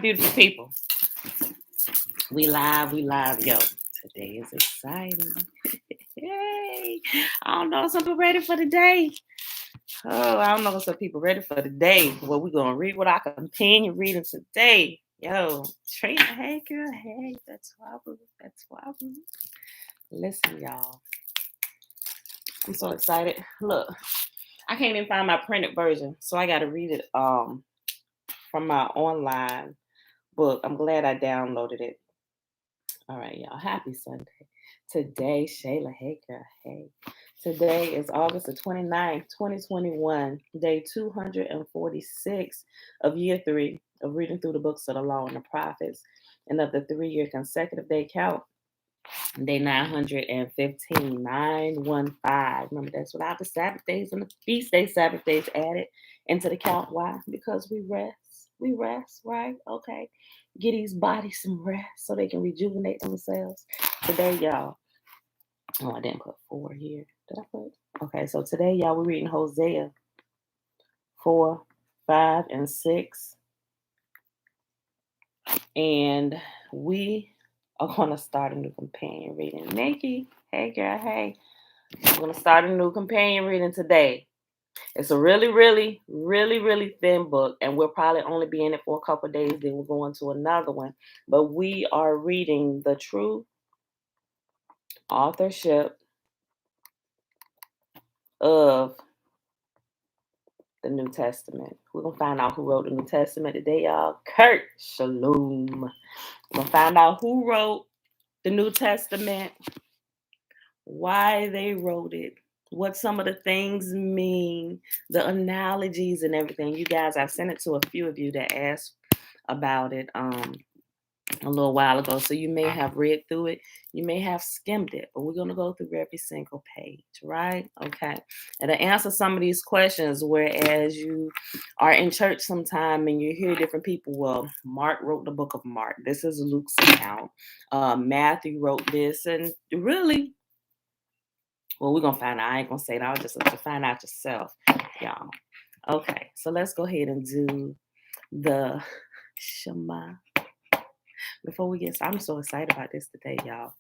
Beautiful people. We live, Yo, today is exciting. Yay. I don't know if some people ready for the day. Oh, I don't know if some people ready for the day. Well, we're going to read what I companion reading today. Yo, Trina, hey, girl. Hey, that's wobble. That's wobble. Listen, y'all. I'm so excited. Look, I can't even find my printed version, so I got to read it from my online book. I'm glad I downloaded it. All right, y'all. Happy Sunday. Today, Shayla, hey girl, hey. Today is August the 29th, 2021, day 246 of year 3 of reading through the books of the law and the prophets, and of the 3-year consecutive day count, day 915, 915. Remember, that's without the Sabbath days and the feast day Sabbath days added into the count. Why? Because we rest. We rest, right? Okay. Get these bodies some rest so they can rejuvenate themselves. Today, y'all. Oh, I didn't put 4 here. Did I put? Okay, so today, y'all, we're reading Hosea 4, 5, and 6. And we are going to start a new companion reading. Nikki, hey, girl, hey. We're going to start a new companion reading today. It's a really, really, really, really thin book, and we'll probably only be in it for a couple of days. Then we'll go into another one. But we are reading the true authorship of the New Testament. We're going to find out who wrote the New Testament today, y'all. Kurt Shalom. We're going to find out who wrote the New Testament, why they wrote it, what some of the things mean, the analogies and everything. You guys, I sent it to a few of you that asked about it a little while ago. So you may have read through it. You may have skimmed it, but we're going to go through every single page, right? Okay. And to answer some of these questions, whereas you are in church sometime and you hear different people, well, Mark wrote the book of Mark. This is Luke's account. Matthew wrote this. And really, well, we're going to find out. I ain't going to say it. I'll just let you find out yourself, y'all. Okay. So let's go ahead and do the Shema. Before we get started, I'm so excited about this today, y'all.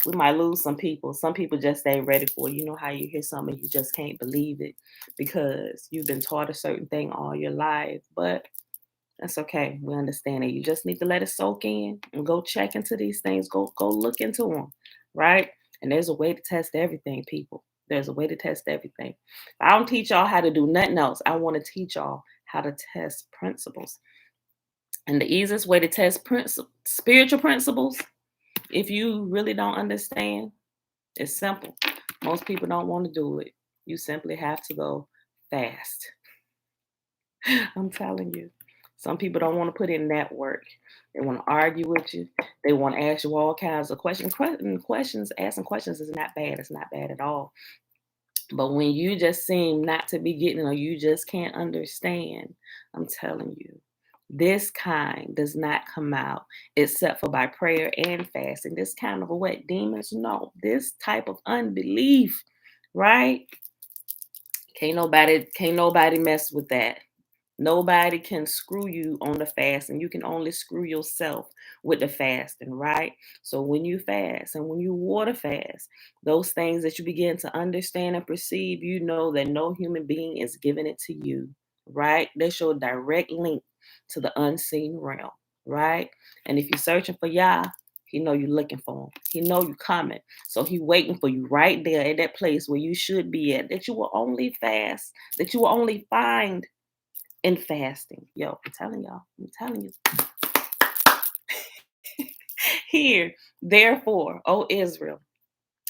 We might lose some people. Some people just ain't ready for it. You know how you hear something, you just can't believe it because you've been taught a certain thing all your life. But that's okay. We understand it. You just need to let it soak in and go check into these things. Go look into them, right? And there's a way to test everything, people. There's a way to test everything. I don't teach y'all how to do nothing else. I want to teach y'all how to test principles. And the easiest way to test spiritual principles, if you really don't understand, it's simple. Most people don't want to do it. You simply have to go fast. I'm telling you. Some people don't want to put in that work. They want to argue with you. They want to ask you all kinds of questions. Asking questions is not bad. It's not bad at all. But when you just seem not to be getting, or you just can't understand, I'm telling you, this kind does not come out except for by prayer and fasting. This kind of what demons know. This type of unbelief, right? Can't nobody mess with that. Nobody can screw you on the fast, and you can only screw yourself with the fasting, right? So when you fast and when you water fast, those things that you begin to understand and perceive, you know that no human being is giving it to you, right? They show a direct link to the unseen realm, right? And if you're searching for Yah, he know you're looking for him. He know you coming. So he waiting for you right there at that place where you should be at, that you will only fast, that you will only find in fasting. Yo, I'm telling you. Hear, therefore, O Israel,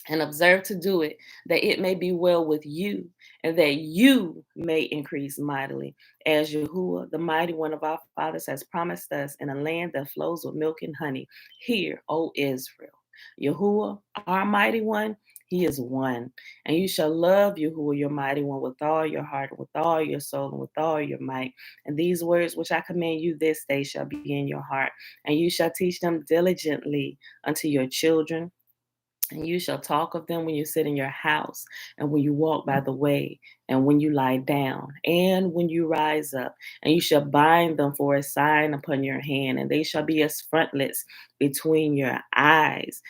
and observe to do it, that it may be well with you, and that you may increase mightily, as Yahuwah, the mighty one of our fathers, has promised us in a land that flows with milk and honey. Hear, O Israel. Yahuwah, our mighty one, he is one. And you shall love Yahuwah, your mighty one, with all your heart, and with all your soul, and with all your might. And these words which I command you this day shall be in your heart, and you shall teach them diligently unto your children, And you shall talk of them when you sit in your house, and when you walk by the way, and when you lie down, and when you rise up. And you shall bind them for a sign upon your hand, and they shall be as frontlets between your eyes.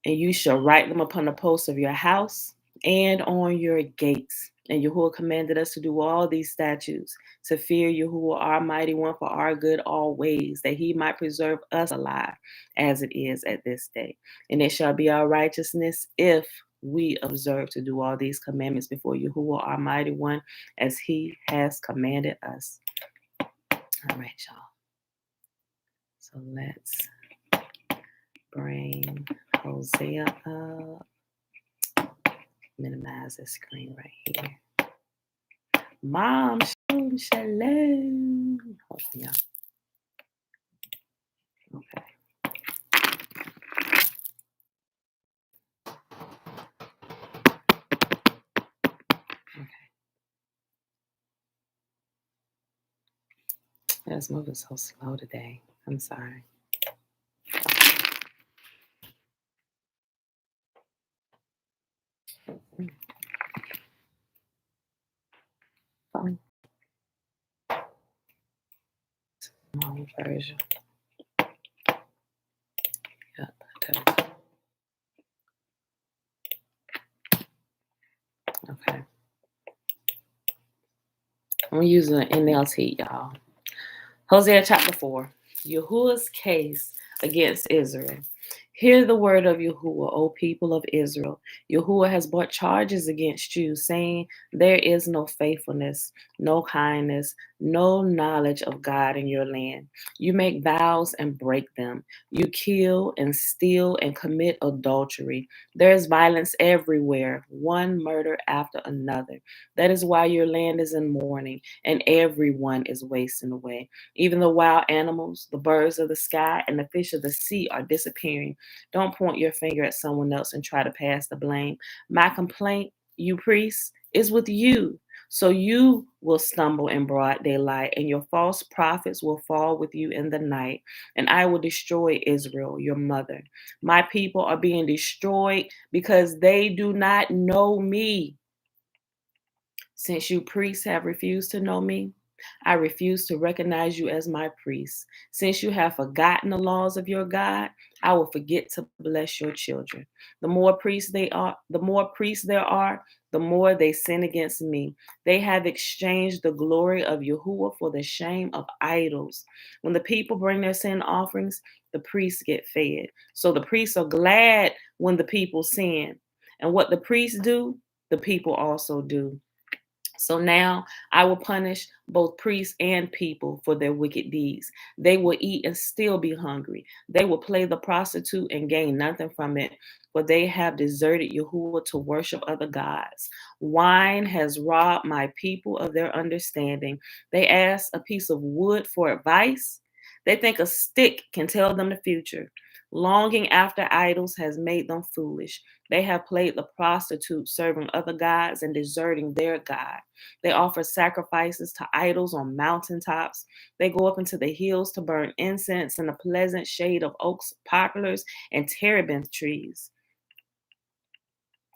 And you shall write them upon the posts of your house and on your gates. And Yahuwah commanded us to do all these statutes, to fear Yahuwah, our mighty one, for our good always, that he might preserve us alive as it is at this day. And it shall be our righteousness if we observe to do all these commandments before Yahuwah, our mighty one, as he has commanded us. All right, y'all. So let's bring Hosea up. Minimize the screen right here. Mom, shalom. Hold on, y'all. Okay. Okay. This moving so slow today. I'm sorry. Phone. Small version. Yep. Okay. I'm using an NLT, y'all. Hosea chapter 4. Yahuwah's case against Israel. Hear the word of Yahuwah, O people of Israel. Yahuwah has brought charges against you, saying, there is no faithfulness, no kindness, no knowledge of God in your land. You make vows and break them. You kill and steal and commit adultery. There is violence everywhere, one murder after another. That is why your land is in mourning, and everyone is wasting away. Even the wild animals, the birds of the sky, and the fish of the sea are disappearing. Don't point your finger at someone else and try to pass the blame. My complaint, you priests, is with you. So you will stumble in broad daylight, and your false prophets will fall with you in the night. And I will destroy Israel, your mother. My people are being destroyed because they do not know me. Since you priests have refused to know me, I refuse to recognize you as my priests. Since you have forgotten the laws of your God, I will forget to bless your children. The more priests there are, the more they sin against me. They have exchanged the glory of Yahuwah for the shame of idols. When the people bring their sin offerings, the priests get fed. So the priests are glad when the people sin. And what the priests do, the people also do. So now I will punish both priests and people for their wicked deeds. They will eat and still be hungry. They will play the prostitute and gain nothing from it, for they have deserted Yahuwah to worship other gods. Wine has robbed my people of their understanding. They ask a piece of wood for advice. They think a stick can tell them the future. Longing after idols has made them foolish. They have played the prostitute, serving other gods and deserting their God. They offer sacrifices to idols on mountaintops. They go up into the hills to burn incense in the pleasant shade of oaks, poplars, and terebinth trees.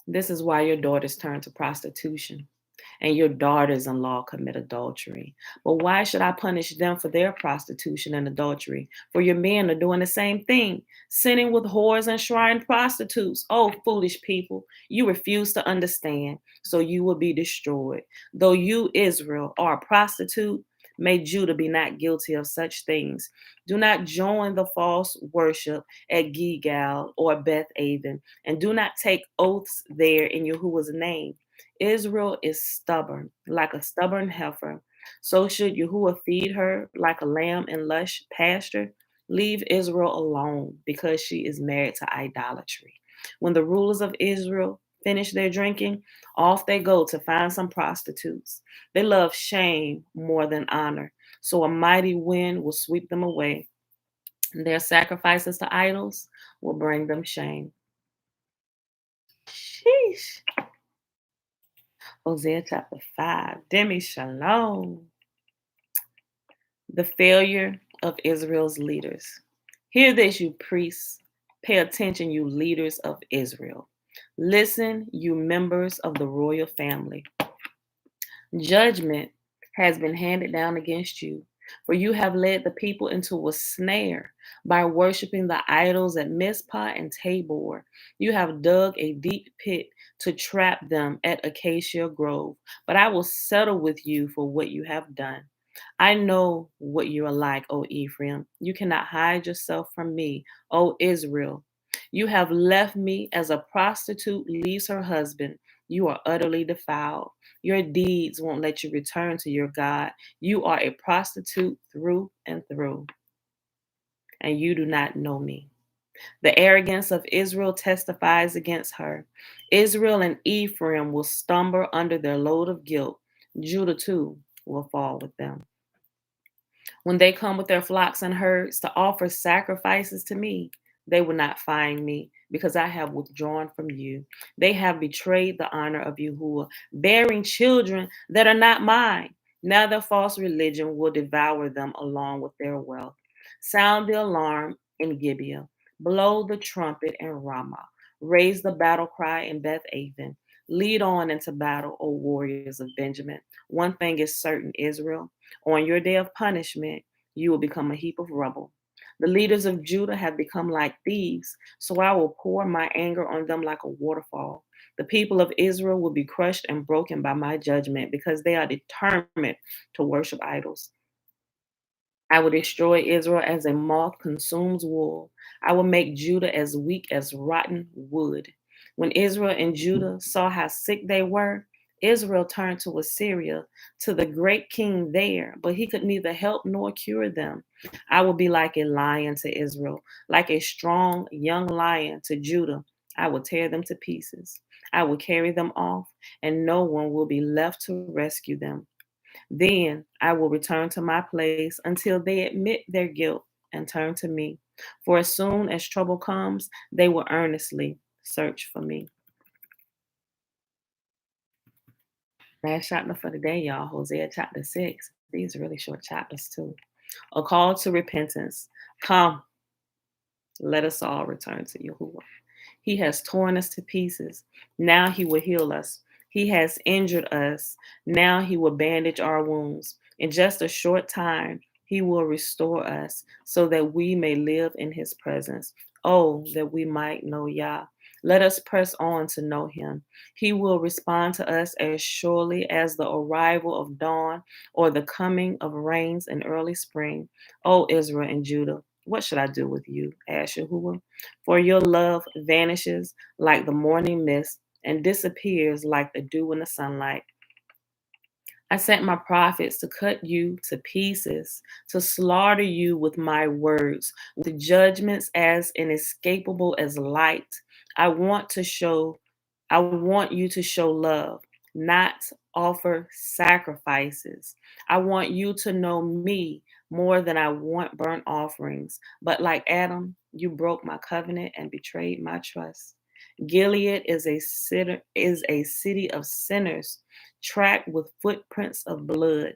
This is why your daughters turn to prostitution and your daughters-in-law commit adultery. But why should I punish them for their prostitution and adultery? For your men are doing the same thing, sinning with whores and shrine prostitutes. Oh, foolish people, you refuse to understand, so you will be destroyed. Though you, Israel, are a prostitute, may Judah be not guilty of such things. Do not join the false worship at Gilgal or Beth Aven, and do not take oaths there in Yahuwah's name. Israel is stubborn, like a stubborn heifer. So should Yahuwah feed her like a lamb in lush pasture? Leave Israel alone because she is married to idolatry. When the rulers of Israel finish their drinking, off they go to find some prostitutes. They love shame more than honor, so a mighty wind will sweep them away. Their sacrifices to idols will bring them shame. Sheesh. Hosea chapter 5. Demi Shalom. The failure of Israel's leaders. Hear this, you priests Pay attention, you leaders of Israel. Listen, you members of the royal family. Judgment has been handed down against you, for you have led the people into a snare by worshiping the idols at Mizpah and Tabor. You have dug a deep pit to trap them at Acacia Grove, but I will settle with you for what you have done. I know what you are like, O Ephraim. You cannot hide yourself from me, O Israel. You have left me as a prostitute leaves her husband. You are utterly defiled. Your deeds won't let you return to your God. You are a prostitute through and through, and you do not know me. The arrogance of Israel testifies against her. Israel and Ephraim will stumble under their load of guilt. Judah too will fall with them. When they come with their flocks and herds to offer sacrifices to me, they will not find me because I have withdrawn from you. They have betrayed the honor of Yahuwah, bearing children that are not mine. Now their false religion will devour them along with their wealth. Sound the alarm in Gibeah, blow the trumpet in Ramah, raise the battle cry in Beth Aven. Lead on into battle, O warriors of Benjamin. One thing is certain, Israel. On your day of punishment, you will become a heap of rubble. The leaders of Judah have become like thieves, so I will pour my anger on them like a waterfall. The people of Israel will be crushed and broken by my judgment because they are determined to worship idols. I will destroy Israel as a moth consumes wool. I will make Judah as weak as rotten wood. When Israel and Judah saw how sick they were, Israel turned to Assyria, to the great king there, but he could neither help nor cure them. I will be like a lion to Israel, like a strong young lion to Judah. I will tear them to pieces. I will carry them off, and no one will be left to rescue them. Then I will return to my place until they admit their guilt and turn to me. For as soon as trouble comes, they will earnestly search for me. Last chapter for the day, y'all. Hosea chapter 6. These are really short chapters, too. A call to repentance. Come, let us all return to Yahuwah. He has torn us to pieces. Now he will heal us. He has injured us. Now he will bandage our wounds. In just a short time, he will restore us so that we may live in his presence. Oh, that we might know Yah. Let us press on to know him. He will respond to us as surely as the arrival of dawn or the coming of rains in early spring. O Israel and Judah, what should I do with you? Asked Yahuwah. For your love vanishes like the morning mist and disappears like the dew in the sunlight. I sent my prophets to cut you to pieces, to slaughter you with my words, with judgments as inescapable as light. I want to show, I want you to show love, not offer sacrifices. I want you to know me more than I want burnt offerings. But like Adam, you broke my covenant and betrayed my trust. Gilead is a city of sinners, tracked with footprints of blood.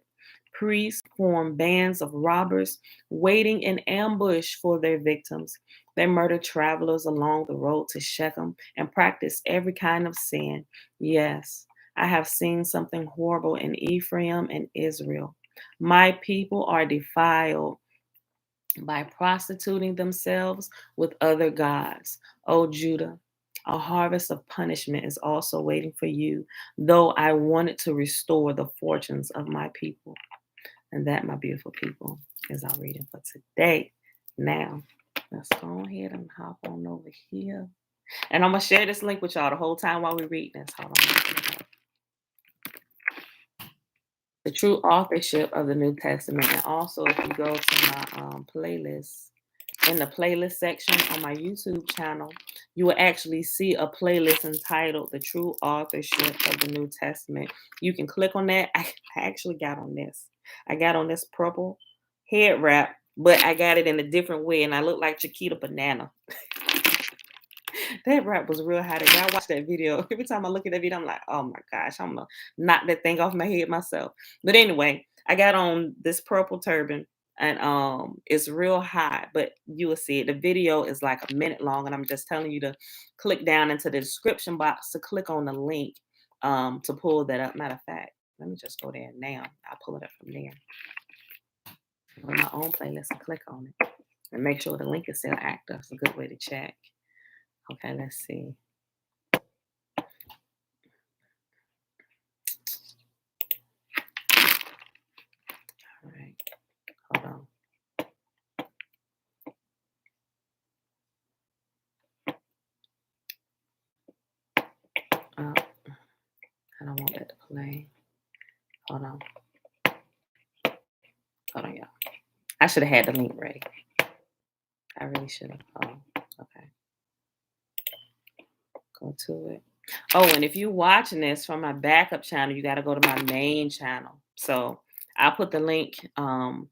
Priests form bands of robbers, waiting in ambush for their victims. They murder travelers along the road to Shechem and practice every kind of sin. Yes, I have seen something horrible in Ephraim and Israel. My people are defiled by prostituting themselves with other gods. O Judah, a harvest of punishment is also waiting for you, though I wanted to restore the fortunes of my people. And that, my beautiful people, is our reading for today. Now, let's go ahead and hop on over here. And I'm going to share this link with y'all the whole time while we read this. Hold on. The true authorship of the New Testament. And also, if you go to my playlist, in the playlist section on my YouTube channel, you will actually see a playlist entitled The True Authorship of the New Testament. You can click on that. I actually got on this. I got on this purple head wrap, but I got it in a different way, and I look like Chiquita Banana. That wrap was real hot. If y'all watch that video, every time I look at that video, I'm like, oh my gosh, I'm going to knock that thing off my head myself. But anyway, I got on this purple turban, and it's real high, but you will see it. The video is like a minute long, and I'm just telling you to click down into the description box to click on the link to pull that up. Matter of fact, let me just go there now. I'll pull it up from there on my own playlist and click on it and make sure the link is still active. It's a good way to check. Okay, let's see. All right, hold on. I don't want that to play. Hold on. Hold on, y'all. I should have had the link ready. I really should have. Oh, okay. Go to it. Oh, and if you're watching this from my backup channel, you got to go to my main channel. So I'll put the link in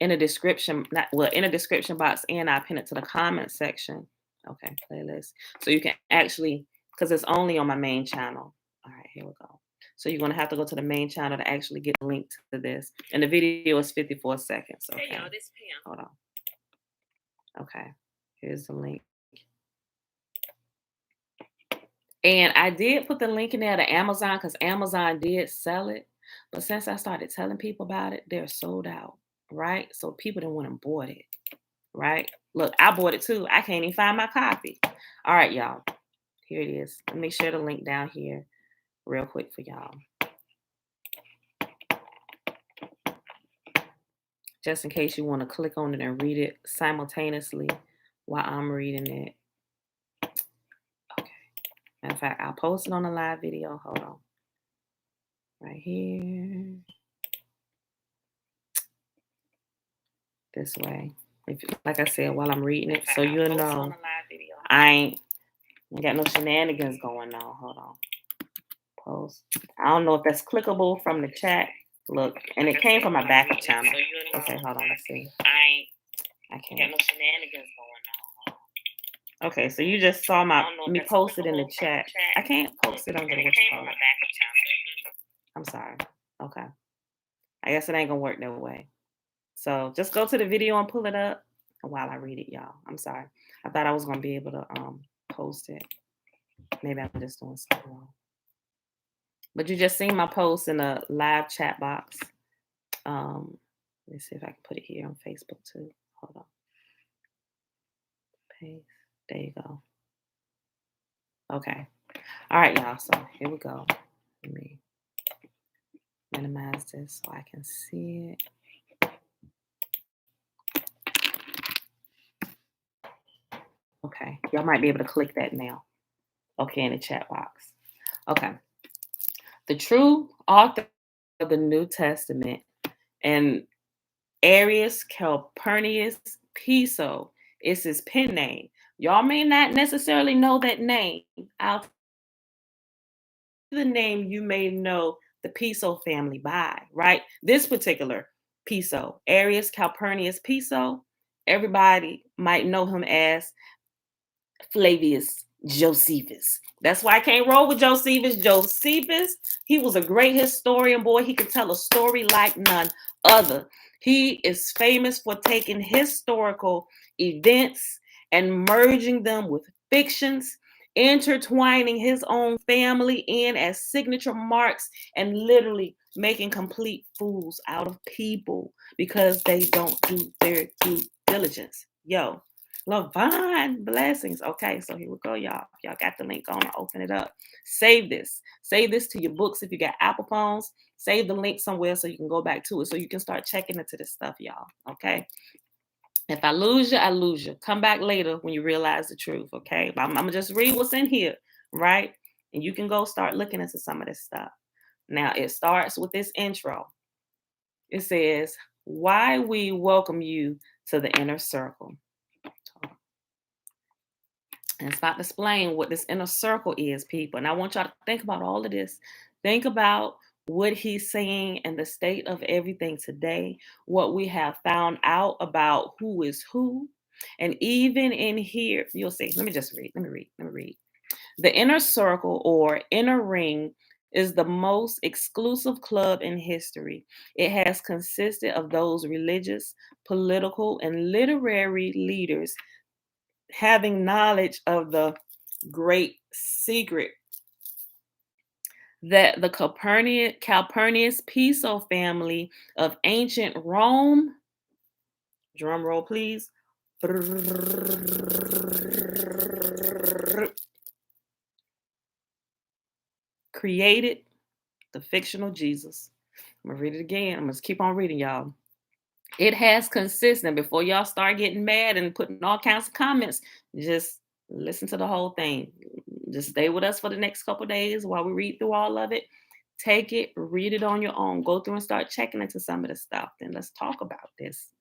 the description, in the description box, and I'll pin it to the comment section. Okay, playlist. So you can actually, because it's only on my main channel. All right, here we go. So you're gonna have to go to the main channel to actually get the link to this. And the video is 54 seconds. Okay. Hey y'all, this Pam. Hold on. Okay, here's the link. And I did put the link in there to Amazon because Amazon did sell it. But since I started telling people about it, they're sold out, right? So people didn't want to bought it, right? Look, I bought it too. I can't even find my copy. All right, y'all. Here it is. Let me share the link down here real quick for y'all. Just in case you want to click on it and read it simultaneously while I'm reading it. Okay. Matter of fact, I'll post it on a live video. Hold on. Right here. This way. Like I said, while I'm reading it, so you'll know I ain't got no shenanigans going on. Hold on. Post. I don't know if that's clickable from the chat. Look, and it came from my backup channel. Okay, hold on. Let's see. I can't. Got no shenanigans going on. Okay, so you just saw me post it in the chat. I can't post it under what you call it. I'm sorry. Okay. I guess it ain't gonna work that way. So just go to the video and pull it up while I read it, y'all. I'm sorry. I thought I was gonna be able to post it. Maybe I'm just doing something wrong. But you just seen my post in the live chat box. Let me see if I can put it here on Facebook too. Hold on. Paste. There you go. Okay. All right, y'all. So here we go. Let me minimize this so I can see it. Okay. Y'all might be able to click that now. Okay, in the chat box. Okay. The true author of the New Testament and Arius Calpurnius Piso is his pen name. Y'all may not necessarily know that name. I'll the name you may know the Piso family by, right? This particular Piso, Arius Calpurnius Piso, everybody might know him as Flavius Josephus. That's why I can't roll with Josephus. Josephus, he was a great historian, boy. He could tell a story like none other. He is famous for taking historical events and merging them with fictions, intertwining his own family in as signature marks, and literally making complete fools out of people because they don't do their due diligence. Yo, Levine, blessings. Okay, so here we go, y'all. If y'all got the link on, open it up. Save this. Save this to your books. If you got Apple phones, save the link somewhere so you can go back to it so you can start checking into this stuff, y'all. Okay. If I lose you, I lose you. Come back later when you realize the truth. Okay. But I'm going to just read what's in here, right? And you can go start looking into some of this stuff. Now, it starts with this intro. It says, "Why we welcome you to the inner circle." And it's about to explain what this inner circle is, people. And I want y'all to think about all of this. Think about what he's saying and the state of everything today, what we have found out about who is who. And even in here, you'll see. Let me read. The inner circle or inner ring is the most exclusive club in history. It has consisted of those religious, political, and literary leaders having knowledge of the great secret that the Calpurnius Piso family of ancient Rome, drum roll please, created the fictional Jesus. I'm gonna read it again. I'm gonna keep on reading, y'all. It has consistent. Before y'all start getting mad and putting all kinds of comments, just listen to the whole thing. Just stay with us for the next couple days while we read through all of it. Take it, read it on your own. Go through and start checking into some of the stuff. Then let's talk about this.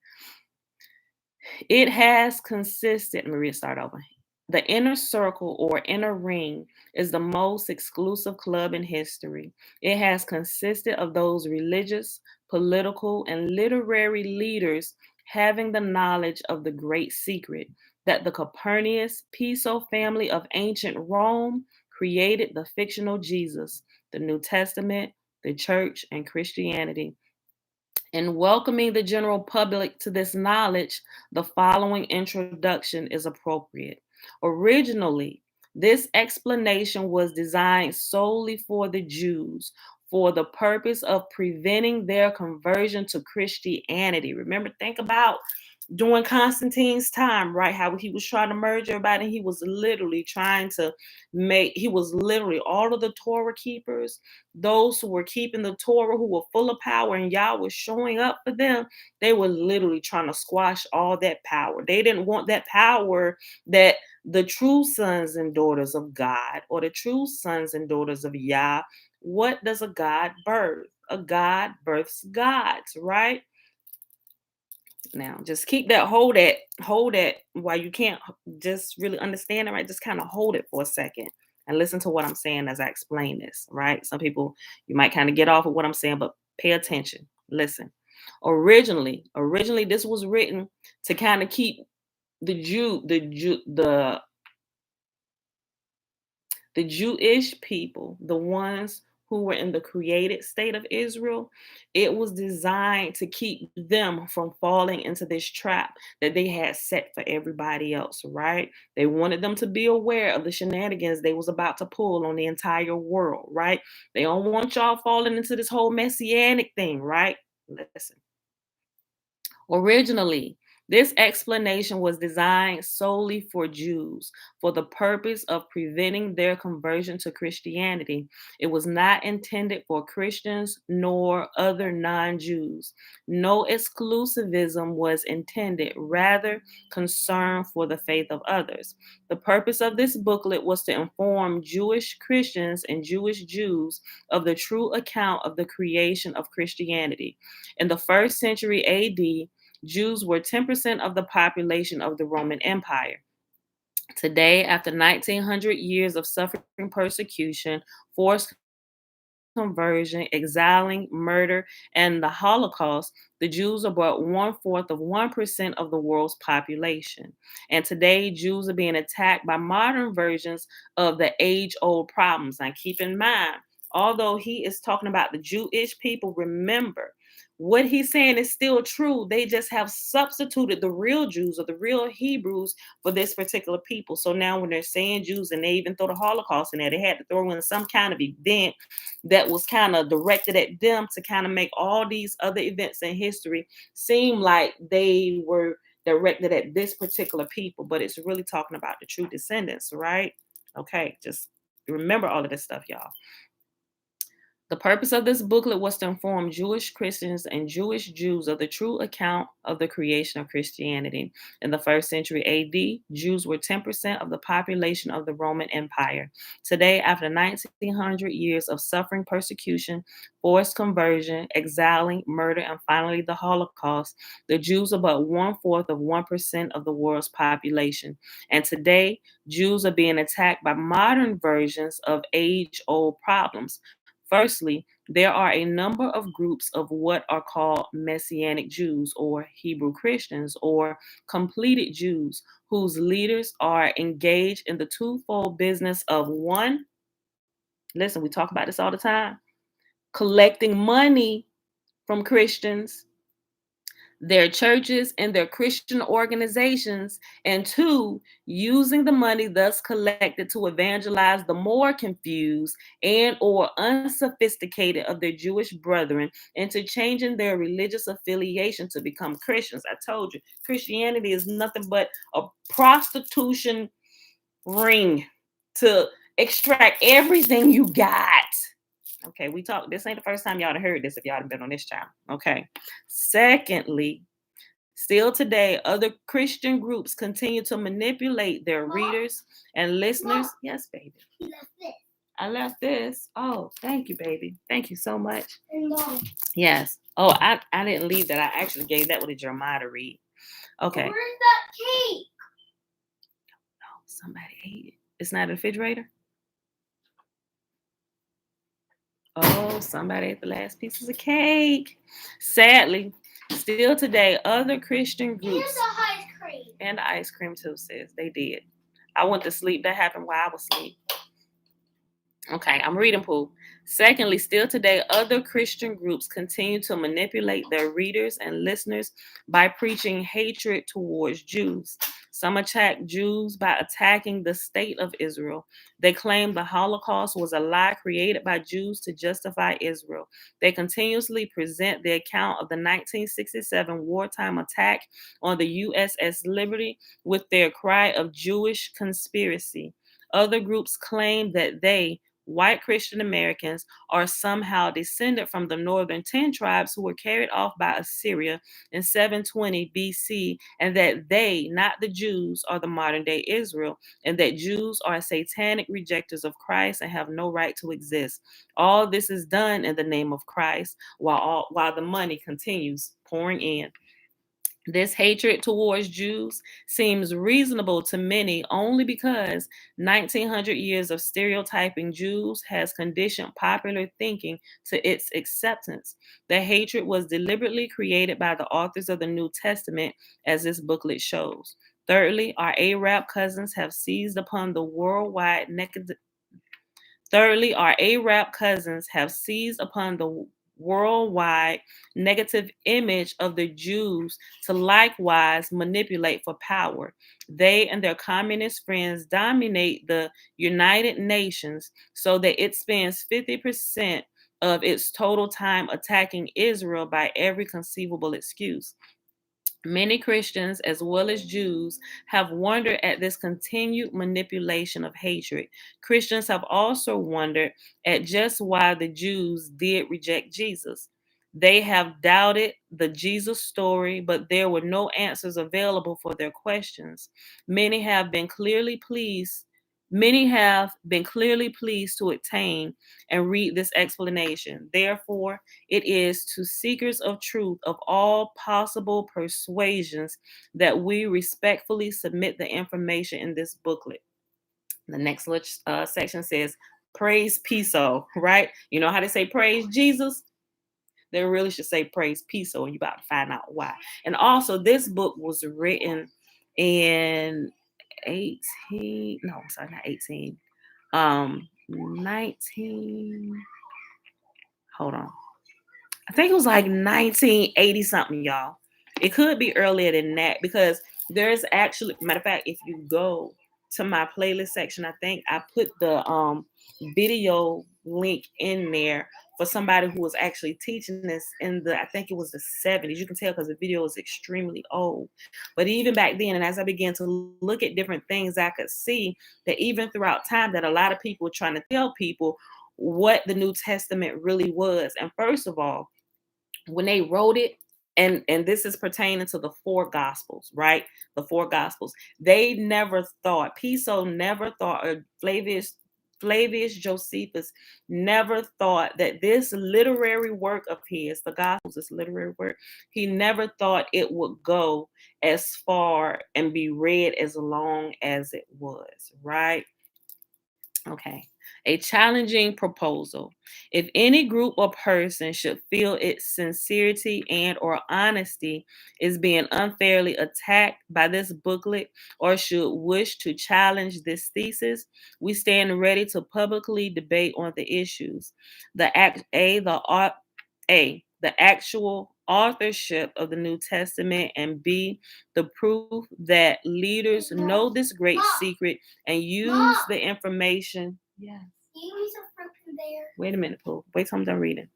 It has consistent. Let me start over. The inner circle or inner ring is the most exclusive club in history. It has consisted of those religious, political, and literary leaders having the knowledge of the great secret that the Calpurnius Piso family of ancient Rome created the fictional Jesus, the New Testament, the church, and Christianity. In welcoming the general public to this knowledge, the following introduction is appropriate. Originally, this explanation was designed solely for the Jews for the purpose of preventing their conversion to Christianity. Remember, think about during Constantine's time, right? How he was trying to merge everybody. He was literally trying to he was literally all of the Torah keepers, those who were keeping the Torah, who were full of power, and Yah was showing up for them. They were literally trying to squash all that power. They didn't want that power that the true sons and daughters of God or the true sons and daughters of Yah. What does a God birth? A God births gods, right? Now just keep that, hold that while you can't just really understand it, right? Just kind of hold it for a second and listen to what I'm saying as I explain this, right? Some people, you might kind of get off of what I'm saying, but pay attention. Listen. Originally this was written to kind of keep the Jewish people, the ones who were in the created state of Israel. It was designed to keep them from falling into this trap that they had set for everybody else, right? They wanted them to be aware of the shenanigans they was about to pull on the entire world, right? They don't want y'all falling into this whole messianic thing, right? Listen. Originally, this explanation was designed solely for Jews for the purpose of preventing their conversion to Christianity. It was not intended for Christians nor other non Jews. No exclusivism was intended, rather, concern for the faith of others. The purpose of this booklet was to inform Jewish Christians and Jewish Jews of the true account of the creation of Christianity. In the first century AD, Jews were 10% of the population of the Roman Empire. Today, after 1900 years of suffering persecution, forced conversion, exiling, murder, and the Holocaust, the Jews are but 1/4 of 1% of the world's population. And today, Jews are being attacked by modern versions of the age old problems. Now, keep in mind, although he is talking about the Jewish people, remember, what he's saying is still true. They just have substituted the real Jews or the real Hebrews for this particular people. So now when they're saying Jews, and they even throw the Holocaust in there, they had to throw in some kind of event that was kind of directed at them to kind of make all these other events in history seem like they were directed at this particular people, but it's really talking about the true descendants, right? Okay, just remember all of this stuff, y'all. The purpose of this booklet was to inform Jewish Christians and Jewish Jews of the true account of the creation of Christianity. In the first century AD, Jews were 10% of the population of the Roman Empire. Today, after 1900 years of suffering persecution, forced conversion, exiling, murder, and finally the Holocaust, the Jews are but 1/4 of 1% of the world's population. And today, Jews are being attacked by modern versions of age-old problems. Firstly, there are a number of groups of what are called Messianic Jews or Hebrew Christians or completed Jews whose leaders are engaged in the twofold business of one, Listen, we talk about this all the time. Collecting money from Christians, their churches, and their Christian organizations, and two, using the money thus collected to evangelize the more confused and or unsophisticated of their Jewish brethren into changing their religious affiliation to become Christians. I told you, Christianity is nothing but a prostitution ring to extract everything you got. Okay, we talk. This ain't the first time y'all heard this if y'all have been on this channel. Okay. Secondly, still today, other Christian groups continue to manipulate their readers and listeners. Yes, baby. You left this. I left this. Oh, thank you, baby. Thank you so much. No. Yes. Oh, I didn't leave that. I actually gave that one to Jeremiah to read. Okay. Where's that cake? No, somebody ate it. It's not in the refrigerator. Oh, somebody ate the last pieces of cake. Sadly, still today, other Christian groups. And the ice cream. And the ice cream too, sis. They did. I went to sleep. That happened while I was asleep. Okay, I'm reading, Pooh. Secondly, still today, other Christian groups continue to manipulate their readers and listeners by preaching hatred towards Jews. Some attack Jews by attacking the state of Israel. They claim the Holocaust was a lie created by Jews to justify Israel. They continuously present the account of the 1967 wartime attack on the USS Liberty with their cry of Jewish conspiracy. Other groups claim that they, white Christian Americans, are somehow descended from the northern 10 tribes who were carried off by Assyria in 720 BC, and that they, not the Jews, are the modern day Israel, and that Jews are satanic rejectors of Christ and have no right to exist. All this is done in the name of Christ while the money continues pouring in. This hatred towards Jews seems reasonable to many only because 1900 years of stereotyping Jews has conditioned popular thinking to its acceptance. The hatred was deliberately created by the authors of the New Testament, as this booklet shows. Thirdly, our Arab cousins have seized upon the worldwide Thirdly, our Arab cousins have seized upon the worldwide negative image of the Jews to likewise manipulate for power. They and their communist friends dominate the United Nations so that it spends 50% of its total time attacking Israel by every conceivable excuse. Many Christians, as well as Jews, have wondered at this continued manipulation of hatred. Christians have also wondered at just why the Jews did reject Jesus. They have doubted the Jesus story, but there were no answers available for their questions. Many have been clearly pleased. Many have been clearly pleased to attain and read this explanation. Therefore, it is to seekers of truth of all possible persuasions that we respectfully submit the information in this booklet. The next section says, praise Piso, right? You know how they say praise Jesus? They really should say praise Piso, and you're about to find out why. And also, this book was written in 18, no, I'm sorry, not 18, 19, hold on. I think it was like 1980 something, y'all. It could be earlier than that because there's actually, matter of fact, if you go to my playlist section, I think I put the video link in there for somebody who was actually teaching this in the, I think it was the 70s. You can tell because the video is extremely old. But even back then, and as I began to look at different things, I could see that even throughout time that a lot of people were trying to tell people what the New Testament really was. And first of all, when they wrote it, and this is pertaining to the four gospels, right? The four gospels. They never thought, Piso never thought, or Flavius Josephus never thought that this literary work of his, the Gospels, this literary work, he never thought it would go as far and be read as long as it was, right? Okay. A challenging proposal. If any group or person should feel its sincerity and or honesty is being unfairly attacked by this booklet or should wish to challenge this thesis, we stand ready to publicly debate on the issues. The actual authorship of the New Testament, and B, the proof that leaders know this great secret and use the information. Yeah. You need some fruit in there. Wait a minute, Pooh. Wait till I'm done reading.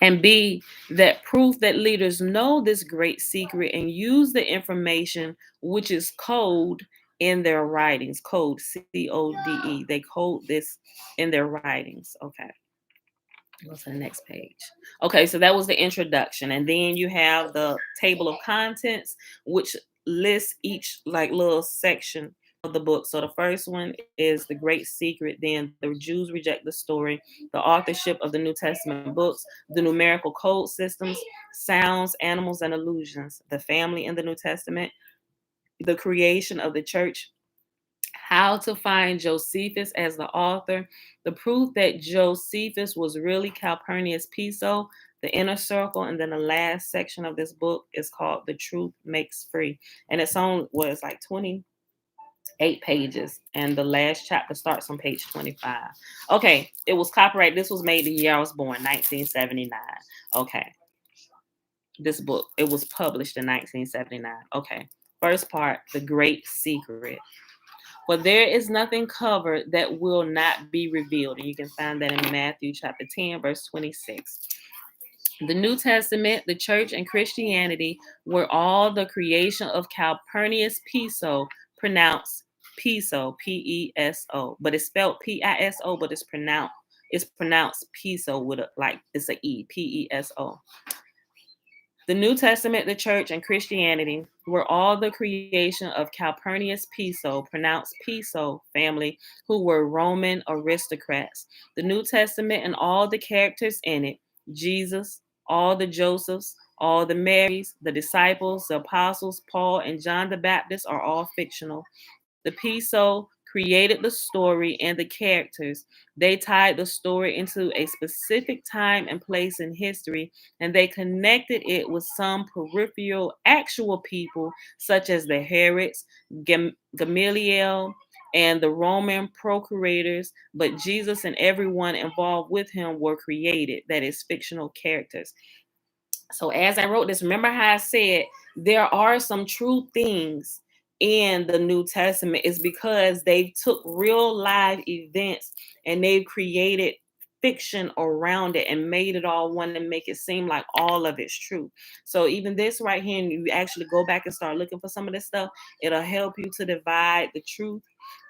And B, that proof that leaders know this great secret and use the information, which is code in their writings. Code, CODE. They code this in their writings. Okay. Go to the next page. Okay, so that was the introduction. And then you have the table of contents, which lists each like little section of the book. So the first one is the great secret, then the Jews reject the story, the authorship of the New Testament books, the numerical code systems, sounds, animals, and illusions, the family in the New Testament, the creation of the church, how to find Josephus as the author, the proof that Josephus was really Calpurnius Piso, the inner circle, and then the last section of this book is called The Truth Makes Free. And it's on, it's like 28 pages, and the last chapter starts on page 25. Okay, it was copyright. This was made the year I was born, 1979. Okay, this book, it was published in 1979. Okay, first part, The Great Secret. For there is nothing covered that will not be revealed. And you can find that in Matthew chapter 10, verse 26. The New Testament, the church, and Christianity were all the creation of Calpurnius Piso, pronounced Piso, P-E-S-O. But it's spelled P-I-S-O, but it's pronounced Piso with it's a E, P-E-S-O. The New Testament, the church, and Christianity were all the creation of Calpurnius Piso, pronounced Piso family, who were Roman aristocrats. The New Testament and all the characters in it, Jesus, all the Josephs, all the Marys, the disciples, the apostles, Paul, and John the Baptist are all fictional. The Piso created the story and the characters. They tied the story into a specific time and place in history, and they connected it with some peripheral actual people, such as the Herods, Gamaliel, and the Roman procurators. But Jesus and everyone involved with him were created, that is, fictional characters. So as I wrote this, remember how I said there are some true things in the New Testament. Is because they took real live events and they've created fiction around it and made it all one and make it seem like all of it's true. So even this right here, and you actually go back and start looking for some of this stuff, it'll help you to divide the truth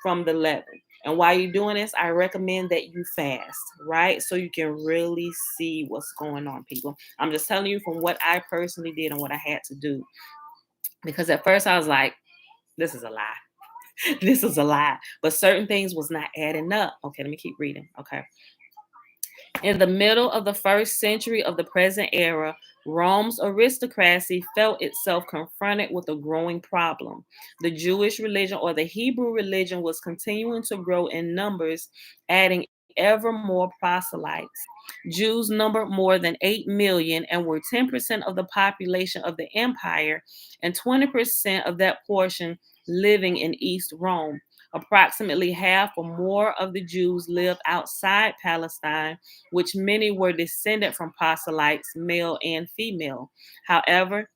from the leaven. And while you're doing this, I recommend that you fast, right? So you can really see what's going on, people. I'm just telling you from what I personally did and what I had to do. Because at first I was like, this is a lie. This is a lie. But certain things was not adding up. Okay, let me keep reading. Okay. In the middle of the first century of the present era, Rome's aristocracy felt itself confronted with a growing problem. The Jewish religion, or the Hebrew religion, was continuing to grow in numbers, adding ever more proselytes. Jews numbered more than 8 million and were 10% of the population of the empire, and 20% of that portion living in East Rome. Approximately half or more of the Jews lived outside Palestine, which many were descended from proselytes, male and female. However,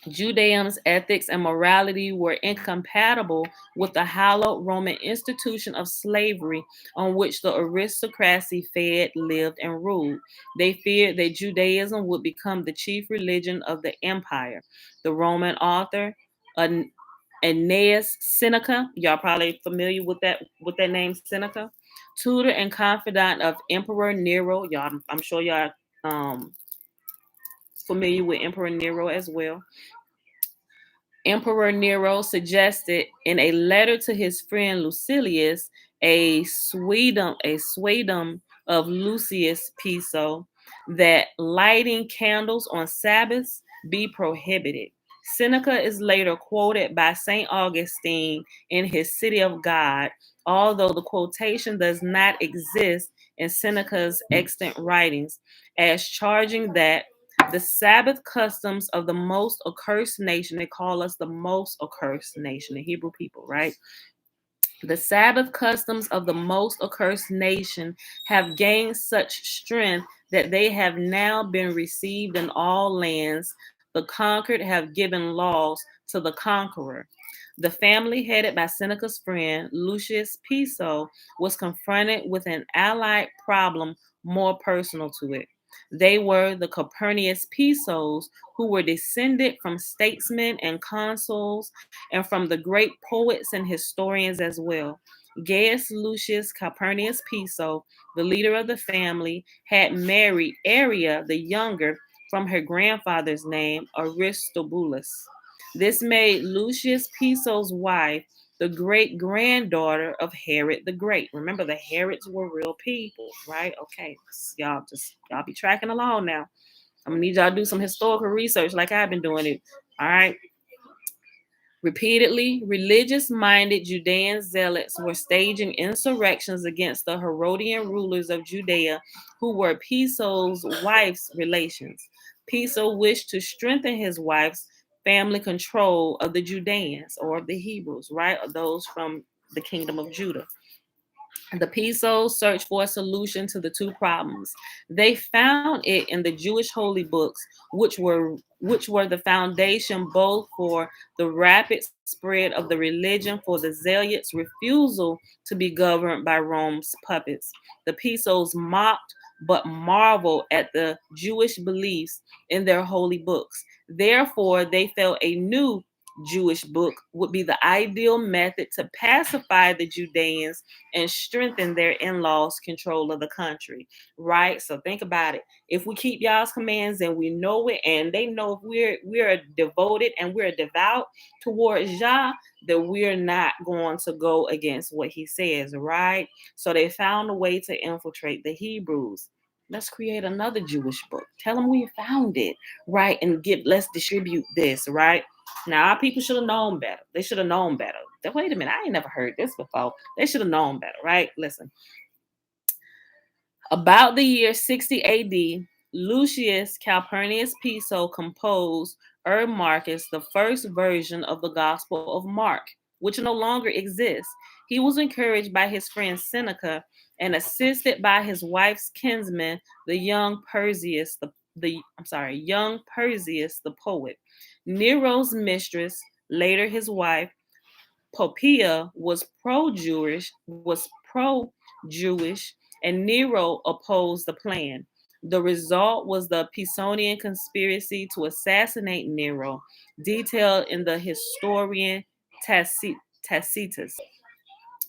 Judaism's ethics and morality were incompatible with the hallowed Roman institution of slavery on which the aristocracy fed, lived, and ruled. They feared that Judaism would become the chief religion of the empire. The Roman author, Aeneas Seneca, y'all probably familiar with that name, Seneca, tutor and confidant of Emperor Nero. Y'all, I'm sure y'all familiar with Emperor Nero as well. Emperor Nero suggested in a letter to his friend Lucilius, a suedum of Lucius Piso, that lighting candles on Sabbaths be prohibited. Seneca is later quoted by St. Augustine in his City of God although the quotation does not exist in Seneca's extant writings, as charging that the Sabbath customs of the most accursed nation, they call us the most accursed nation, the Hebrew people, right? The Sabbath customs of the most accursed nation have gained such strength that they have now been received in all lands. The conquered have given laws to the conqueror. The family headed by Seneca's friend Lucius Piso was confronted with an allied problem more personal to it. They were the Copernicus Pisos, who were descended from statesmen and consuls and from the great poets and historians as well. Gaius Lucius Calpurnius Piso, the leader of the family, had married Aria the younger from her grandfather's name, Aristobulus. This made Lucius Piso's wife the great granddaughter of Herod the Great. Remember, the Herods were real people, right? Okay, y'all be tracking along now. I'm gonna need y'all to do some historical research like I've been doing it. All right. Repeatedly, religious minded Judean zealots were staging insurrections against the Herodian rulers of Judea, who were Piso's wife's relations. Piso wished to strengthen his wife's family control of the Judeans or of the Hebrews, right? Or those from the kingdom of Judah. The Pisos searched for a solution to the two problems. They found it in the Jewish holy books, which were the foundation both for the rapid spread of the religion for the zealots' refusal to be governed by Rome's puppets. The Pisos mocked but marveled at the Jewish beliefs in their holy books. Therefore, they felt a new Jewish book would be the ideal method to pacify the Judeans and strengthen their in-laws' control of the country, right? So think about it. If we keep y'all's commands and we know it, and they know if we're devoted and we're devout towards Yah, that we're not going to go against what he says, right? So they found a way to infiltrate the Hebrews. Let's create another Jewish book. Tell them we found it, right? And let's distribute this, right? Now, our people should have known better. They should have known better. Wait a minute, I ain't never heard this before. They should have known better, right? Listen. About the year 60 AD, Lucius Calpurnius Piso composed Marcus, the first version of the Gospel of Mark, which no longer exists. He was encouraged by his friend Seneca and assisted by his wife's kinsman, the young Perseus, the poet. Nero's mistress, later his wife, Poppaea was pro-Jewish, and Nero opposed the plan. The result was the Pisonian conspiracy to assassinate Nero, detailed in the historian Tacitus.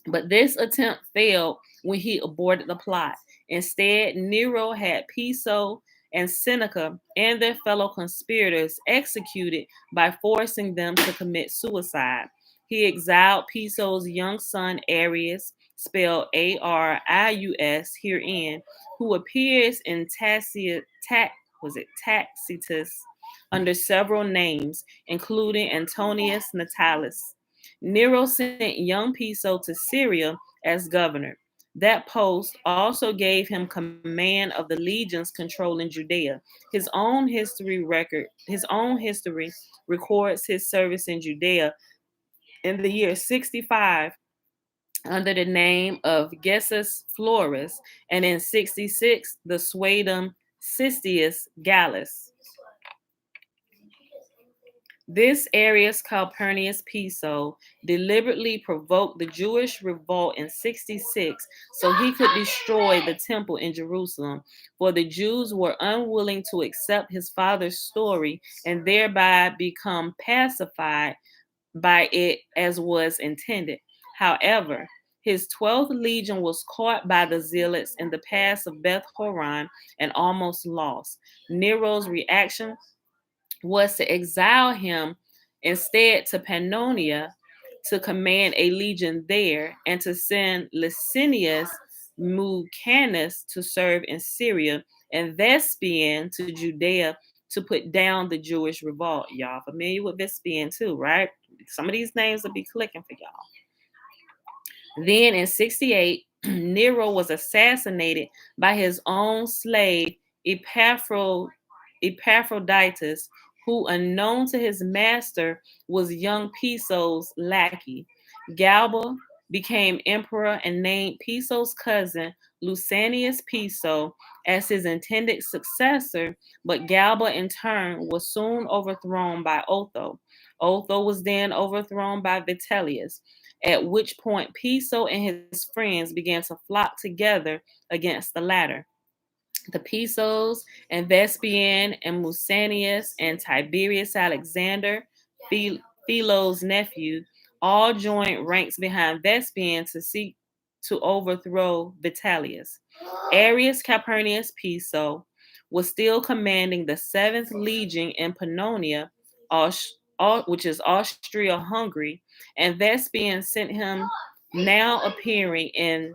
But this attempt failed when he aborted the plot. Instead, Nero had Piso and Seneca and their fellow conspirators executed by forcing them to commit suicide. He exiled Piso's young son Arius, spelled Arius herein, who appears in Tacitus under several names, including Antonius Natalis. Nero sent young Piso to Syria as governor. That post also gave him command of the legions controlling Judea. His own history records his service in Judea in the year 65 under the name of Gessus Florus, and in 66 the Suedum Sistius Gallus. This Arius Calpurnius Piso deliberately provoked the Jewish revolt in 66 so he could destroy the temple in Jerusalem, for the Jews were unwilling to accept his father's story and thereby become pacified by it as was intended. However, his 12th legion was caught by the zealots in the pass of Beth Horon and almost lost. Nero's reaction was to exile him instead to Pannonia to command a legion there and to send Licinius Mucanus to serve in Syria and Vespasian to Judea to put down the Jewish revolt. Y'all familiar with Vespasian too, right? Some of these names will be clicking for y'all. Then in 68, Nero was assassinated by his own slave, Epaphroditus, who, unknown to his master, was young Piso's lackey. Galba became emperor and named Piso's cousin, Lusanius Piso, as his intended successor, but Galba in turn was soon overthrown by Otho. Otho was then overthrown by Vitellius, at which point Piso and his friends began to flock together against the latter. The Pisos and Vespasian and Musanius and Tiberius Alexander, Philo's nephew, all joined ranks behind Vespasian to seek to overthrow Vitellius. Arius Calpurnius Piso was still commanding the 7th Legion in Pannonia, which is Austria-Hungary, and Vespasian sent him, now appearing in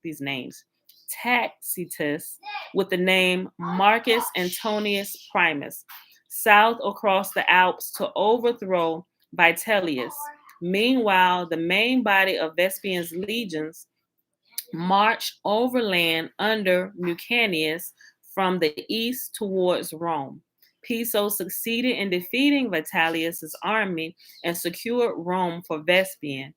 these names, Tacitus, with the name Marcus Antonius Primus, south across the Alps to overthrow Vitellius. Meanwhile, the main body of Vespasian's legions marched overland under Mucianus from the east towards Rome. Piso succeeded in defeating Vitellius's army and secured Rome for Vespasian.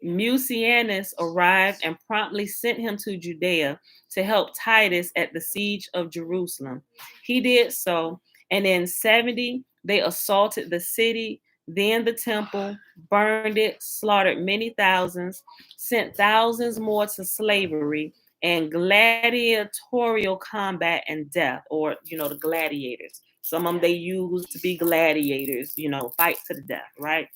Mucianus arrived and promptly sent him to Judea to help Titus at the siege of Jerusalem. He did so, and in 70 they assaulted the city, then the temple, burned it, slaughtered many thousands, sent thousands more to slavery, and gladiatorial combat and death, or the gladiators. Some of them they used to be gladiators, fight to the death, right?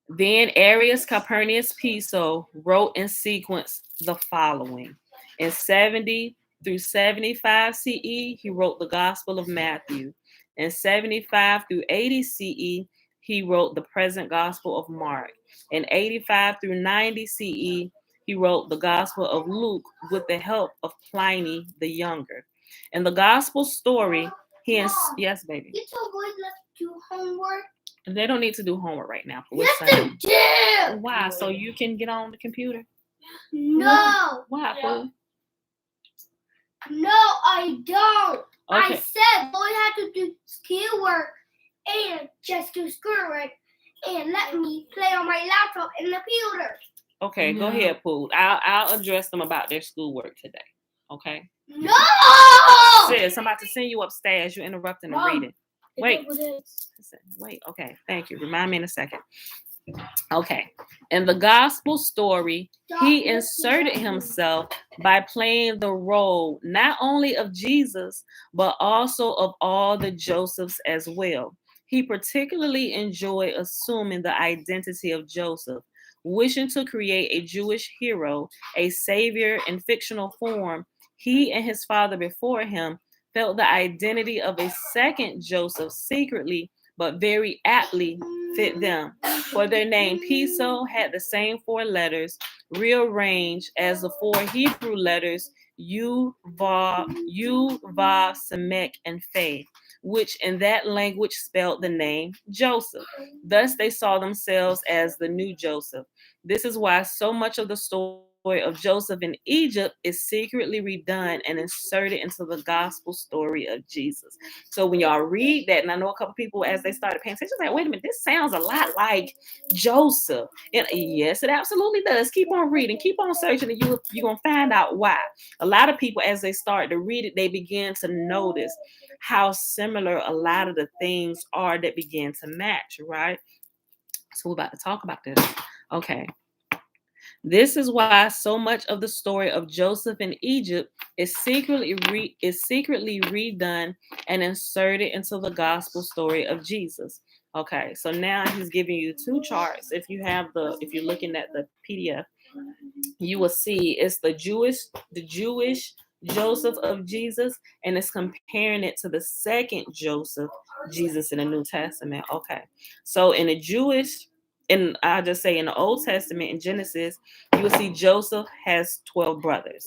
Then Arius Calpurnius Piso wrote in sequence the following. In 70 through 75 CE, he wrote the Gospel of Matthew. In 75 through 80 CE, he wrote the present Gospel of Mark. In 85 through 90 CE, he wrote the Gospel of Luke with the help of Pliny the Younger. In the Gospel story, yes, baby. You told boys let's do homework. They don't need to do homework right now. Yes, they do. Why? So you can get on the computer? No. Why? Yeah. No, I don't. Okay. I said boys have to do schoolwork and just do schoolwork and let me play on my laptop and the computer. Okay, Go ahead, Pooh. I'll address them about their schoolwork today. Okay. No. Sis, I'm about to send you upstairs. You're interrupting the reading. Wait. Okay. Thank you. Remind me in a second. Okay. In the gospel story, he inserted himself by playing the role not only of Jesus, but also of all the Josephs as well. He particularly enjoyed assuming the identity of Joseph, wishing to create a Jewish hero, a savior in fictional form. He and his father before him felt the identity of a second Joseph secretly, but very aptly fit them. For their name, Piso, had the same 4 letters, rearranged as the 4 Hebrew letters Yud, Vav, Semek, and Fe, which in that language spelled the name Joseph. Thus, they saw themselves as the new Joseph. This is why so much of the story of Joseph in Egypt is secretly redone and inserted into the gospel story of Jesus. So when y'all read that, and I know a couple people as they started paying attention, like, wait a minute, this sounds a lot like Joseph. And yes, it absolutely does. Keep on reading, keep on searching, and you're gonna find out why. A lot of people, as they start to read it, they begin to notice how similar a lot of the things are that begin to match, right? So we're about to talk about this. Okay. This is why so much of the story of Joseph in Egypt is secretly redone and inserted into the gospel story of Jesus. Okay, so now he's giving you 2 charts. If you're looking at the PDF, you will see it's the Jewish Joseph of Jesus, and it's comparing it to the second Joseph, Jesus in the New Testament. Okay, so in I'll just say in the Old Testament, in Genesis, you will see Joseph has 12 brothers.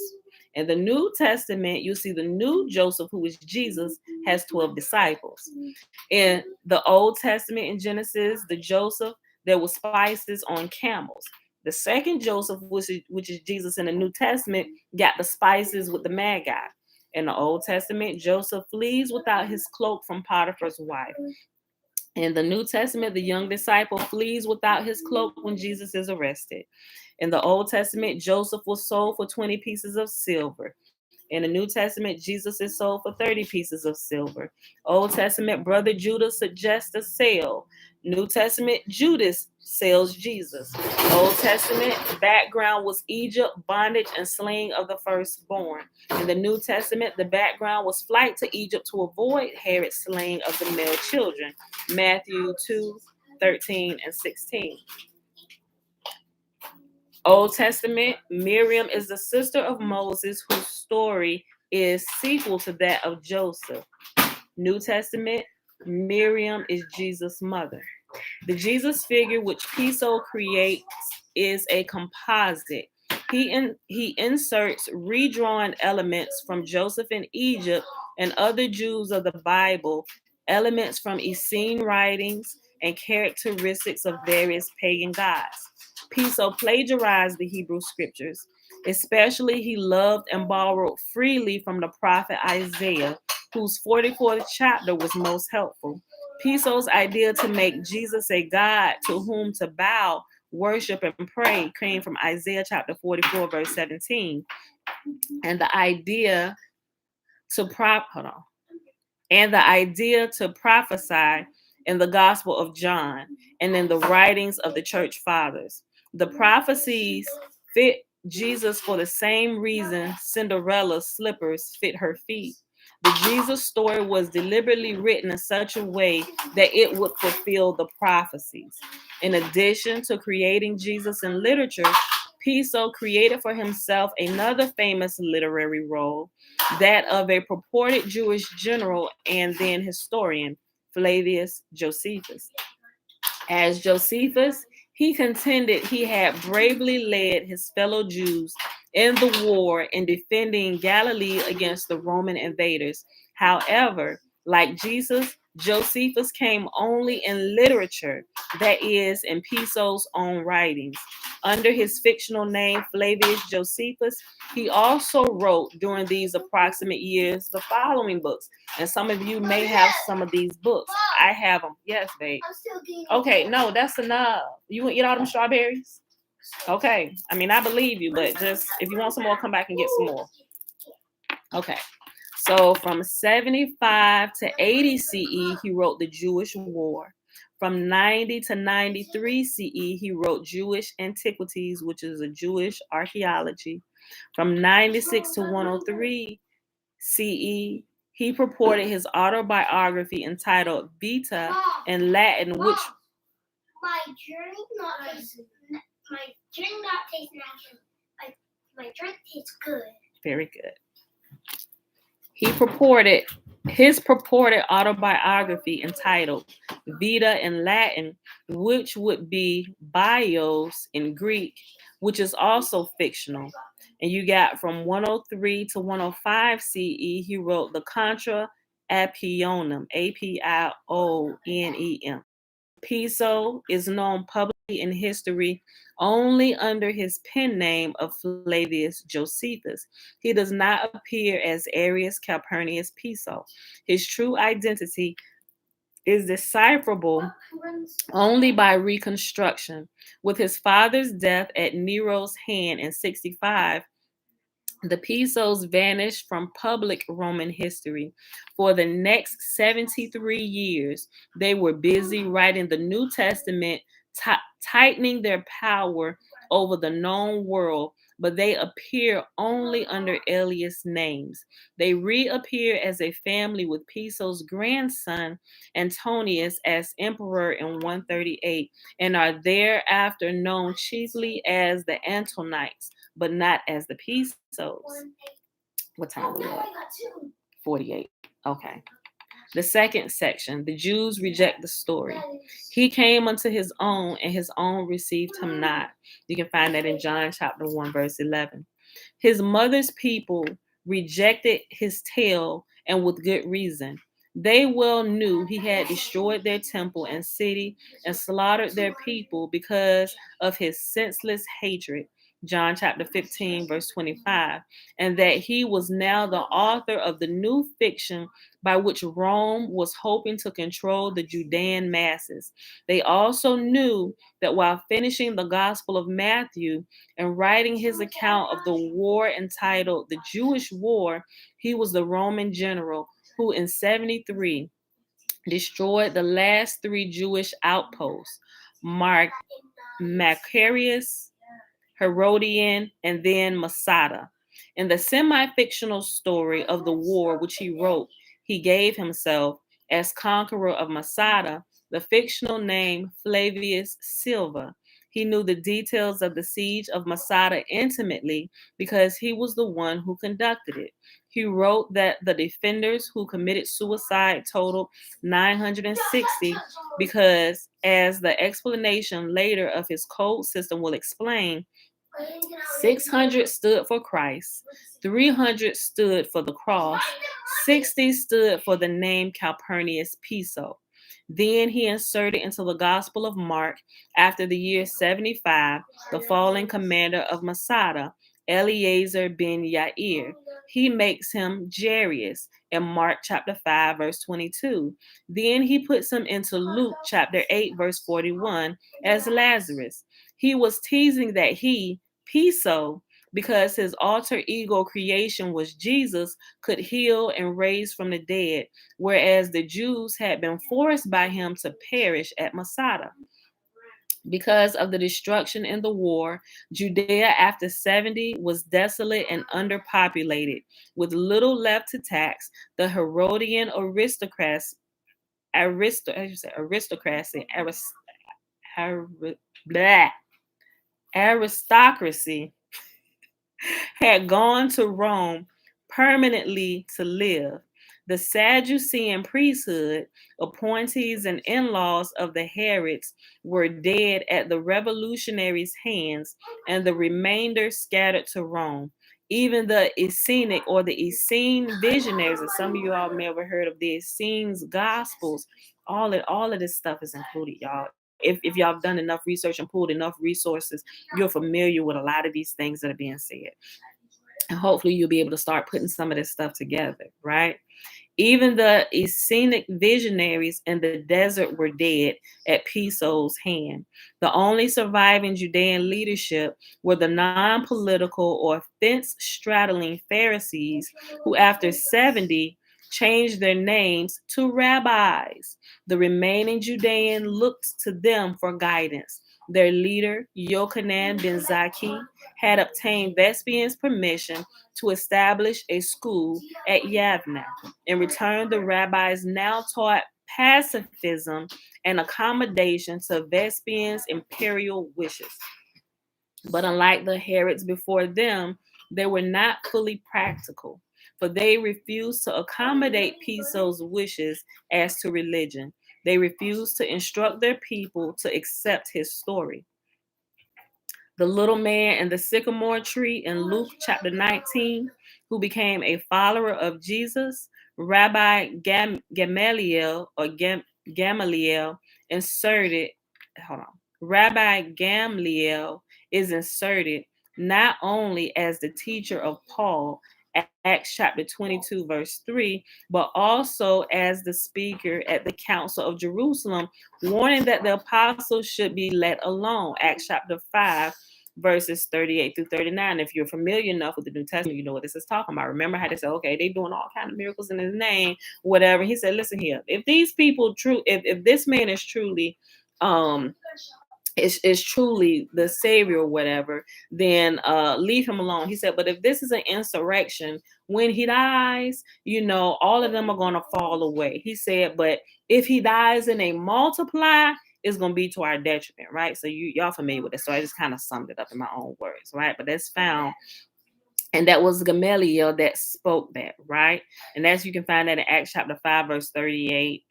In the New Testament, you see the new Joseph, who is Jesus, has 12 disciples. In the Old Testament, in Genesis, the Joseph there were spices on camels. The second Joseph, which is Jesus in the New Testament, got the spices with the Magi. In the Old Testament, Joseph flees without his cloak from Potiphar's wife. In the New Testament, the young disciple flees without his cloak when Jesus is arrested. In the Old Testament, Joseph was sold for 20 pieces of silver. In the New Testament, Jesus is sold for 30 pieces of silver. Old Testament, brother Judas suggests a sale. New Testament, Judas sells Jesus. Old Testament background was Egypt, bondage, and slaying of the firstborn. In the New Testament, the background was flight to Egypt to avoid Herod's slaying of the male children. Matthew 2:13 and 16. Old Testament, Miriam is the sister of Moses, whose story is sequel to that of Joseph. New Testament, Miriam is Jesus' mother. The Jesus figure which Piso creates is a composite. He inserts redrawn elements from Joseph in Egypt and other Jews of the Bible, elements from Essene writings, and characteristics of various pagan gods. Piso plagiarized the Hebrew scriptures. Especially, he loved and borrowed freely from the prophet Isaiah, whose 44th chapter was most helpful. Piso's idea to make Jesus a God to whom to bow, worship, and pray came from Isaiah chapter 44, verse 17. And the idea to prophesy in the Gospel of John and in the writings of the church fathers. The prophecies fit Jesus for the same reason Cinderella's slippers fit her feet. The Jesus story was deliberately written in such a way that it would fulfill the prophecies. In addition to creating Jesus in literature, Piso created for himself another famous literary role, that of a purported Jewish general and then historian, Flavius Josephus. As Josephus, he contended he had bravely led his fellow Jews in the war in defending Galilee against the Roman invaders. However, like Jesus, Josephus came only in literature, that is, in Piso's own writings. Under his fictional name, Flavius Josephus, he also wrote during these approximate years the following books. And some of you may have some of these books. I have them. Yes, babe. Okay, no, that's enough. You want to eat all them strawberries? Okay. I mean, I believe you, but just if you want some more, come back and get some more. Okay. So from 75 to 80 CE, he wrote the Jewish War. From 90 to 93 CE, he wrote Jewish Antiquities, which is a Jewish archaeology. From 96 to 103 CE, he purported his autobiography entitled Vita in Latin, which my drink not taste natural. My drink tastes good. Very good. His purported autobiography entitled Vita in Latin, which would be Bios in Greek, which is also fictional. And you got from 103 to 105 CE, he wrote the Contra Apionem, Apionem. Piso is known publicly in history only under his pen name of Flavius Josephus. He does not appear as Arius Calpurnius Piso. His true identity is decipherable only by reconstruction. With his father's death at Nero's hand in 65, the Pisos vanished from public Roman history. For the next 73 years, they were busy writing the New Testament, tightening their power over the known world, but they appear only under alias names. They reappear as a family with Piso's grandson, Antonius, as emperor in 138, and are thereafter known chiefly as the Antonites, but not as the Pisos. What time are we at? 48. Okay. The second section, the Jews reject the story. He came unto his own, and his own received him not. You can find that in John chapter 1, verse 11. His mother's people rejected his tale, and with good reason. They well knew he had destroyed their temple and city and slaughtered their people because of his senseless hatred. John chapter 15, verse 25, and that he was now the author of the new fiction by which Rome was hoping to control the Judean masses. They also knew that while finishing the Gospel of Matthew and writing his account of the war entitled The Jewish War, he was the Roman general who in 73 destroyed the last three Jewish outposts, Macarius, Herodian, and then Masada. In the semi-fictional story of the war which he wrote, he gave himself as conqueror of Masada the fictional name Flavius Silva. He knew the details of the siege of Masada intimately because he was the one who conducted it. He wrote that the defenders who committed suicide totaled 960 because, as the explanation later of his code system will explain, 600 stood for Christ, 300 stood for the cross, 60 stood for the name Calpurnius Piso. Then he inserted into the Gospel of Mark, after the year 75, the fallen commander of Masada, Eleazar ben Yair. He makes him Jairus in Mark chapter 5, verse 22. Then he puts him into Luke chapter 8, verse 41 as Lazarus. He was teasing that he, Piso, because his alter ego creation was Jesus, could heal and raise from the dead, whereas the Jews had been forced by him to perish at Masada. Because of the destruction in the war, Judea after 70 was desolate and underpopulated, with little left to tax. The Herodian aristocracy had gone to Rome permanently to live. The Sadducean priesthood, appointees and in-laws of the Herods, were dead at the revolutionaries' hands, and the remainder scattered to Rome. Even the Essenic or the Essene visionaries, and some of you all may have heard of the Essene's Gospels, all of this stuff is included, y'all. If y'all have done enough research and pulled enough resources, you're familiar with a lot of these things that are being said. And hopefully you'll be able to start putting some of this stuff together, right? Even the Essenic visionaries in the desert were dead at Piso's hand. The only surviving Judean leadership were the non-political or fence-straddling Pharisees who, after 70, changed their names to rabbis. The remaining Judean looked to them for guidance. Their leader, Yochanan ben Zakkai, had obtained Vespasian's permission to establish a school at Yavna. In return, the rabbis now taught pacifism and accommodation to Vespasian's imperial wishes. But unlike the Herods before them, they were not fully practical, for they refused to accommodate Piso's wishes as to religion. They refused to instruct their people to accept his story. The little man and the sycamore tree in Luke chapter 19, who became a follower of Jesus, Rabbi Gamaliel or Gamaliel inserted, hold on, Rabbi Gamaliel is inserted not only as the teacher of Paul, Acts chapter 22, verse 3, but also as the speaker at the Council of Jerusalem, warning that the apostles should be let alone. Acts chapter 5, verses 38 through 39. If you're familiar enough with the New Testament, you know what this is talking about. Remember how they said, okay, they doing all kind of miracles in his name, whatever. He said, listen here, if these people if this man is truly is truly the savior or whatever, then leave him alone. He said, but if this is an insurrection, when he dies, all of them are going to fall away. He said, but if he dies and they multiply, it's going to be to our detriment, right? So y'all familiar with this. So I just kind of summed it up in my own words, right? But that's found. And that was Gamaliel that spoke that, right? And as you can find that in Acts chapter 5, verse 38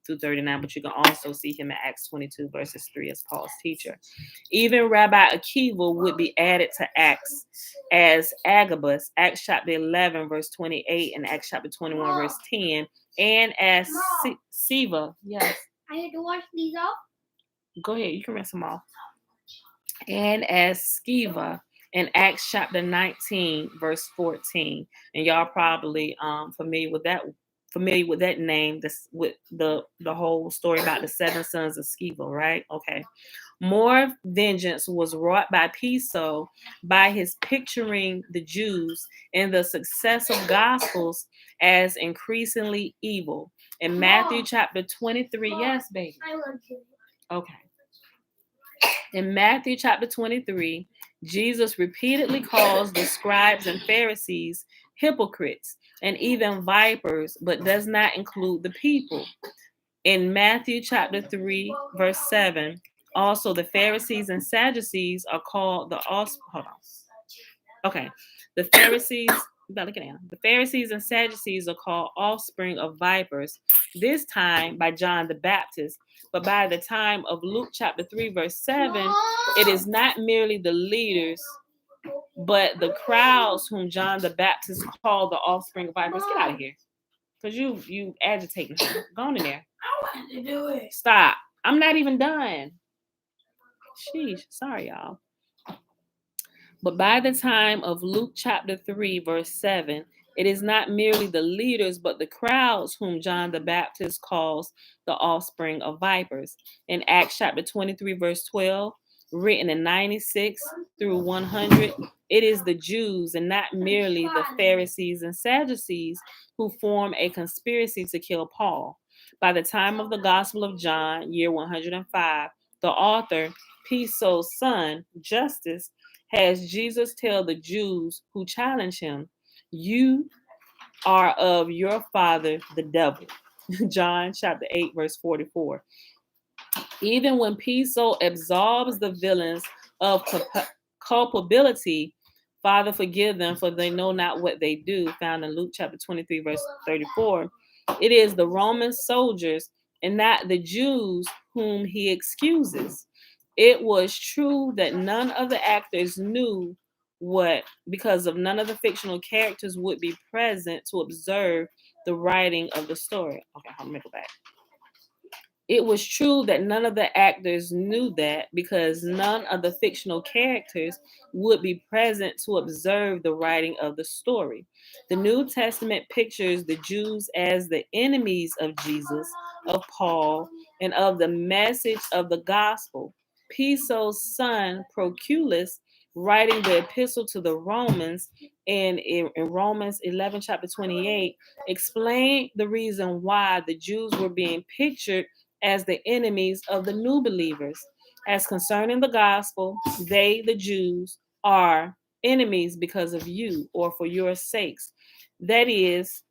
through 39, but you can also see him in Acts 22, verses 3 as Paul's teacher. Even Rabbi Akiva would be added to Acts as Agabus, Acts chapter 11, verse 28, and Acts chapter 21, verse 10, and as Mom. Siva. Yes. I had to wash these off. Go ahead. You can rinse them off. And as Sceva in Acts chapter 19, verse 14. And y'all probably familiar with that name, this with the whole story about the 7 sons of Sceva, right? Okay. More vengeance was wrought by Piso by his picturing the Jews and the successive gospels as increasingly evil. In Matthew chapter 23, yes, baby. I want to. Okay. In Matthew chapter 23, Jesus repeatedly calls the scribes and Pharisees hypocrites and even vipers, but does not include the people. In Matthew chapter 3, verse 7, also the Pharisees and Sadducees are called the hold on. Okay. The Pharisees, you gotta look at it. The Pharisees and Sadducees are called offspring of vipers, this time by John the Baptist. But by the time of Luke chapter 3, verse 7, it is not merely the leaders, but the crowds whom John the Baptist called the offspring of vipers. Get out of here. Because you agitating him. Go on in there. I wanted to do it. Stop. I'm not even done. Sheesh. Sorry, y'all. But by the time of Luke chapter 3, verse 7, it is not merely the leaders, but the crowds whom John the Baptist calls the offspring of vipers. In Acts chapter 23, verse 12, written in 96 through 100, it is the Jews and not merely the Pharisees and Sadducees who form a conspiracy to kill Paul. By the time of the Gospel of John, year 105, the author, Piso's son, Justus, has Jesus tell the Jews who challenge him, "You are of your father, the devil." John chapter 8, verse 44. Even when Piso absolves the villains of culpability, "Father, forgive them, for they know not what they do," found in Luke chapter 23, verse 34, it is the Roman soldiers and not the Jews whom he excuses. It was true that none of the actors knew what, because of none of the fictional characters would be present to observe the writing of the story. Okay, let me go back. It was true that none of the actors knew that, because none of the fictional characters would be present to observe the writing of the story. The New Testament pictures the Jews as the enemies of Jesus, of Paul, and of the message of the gospel. Piso's son, Proculus, writing the epistle to the Romans in Romans 11, chapter 28, explained the reason why the Jews were being pictured as the enemies of the new believers. As concerning the gospel, they, the Jews, are enemies because of you or for your sakes. That is,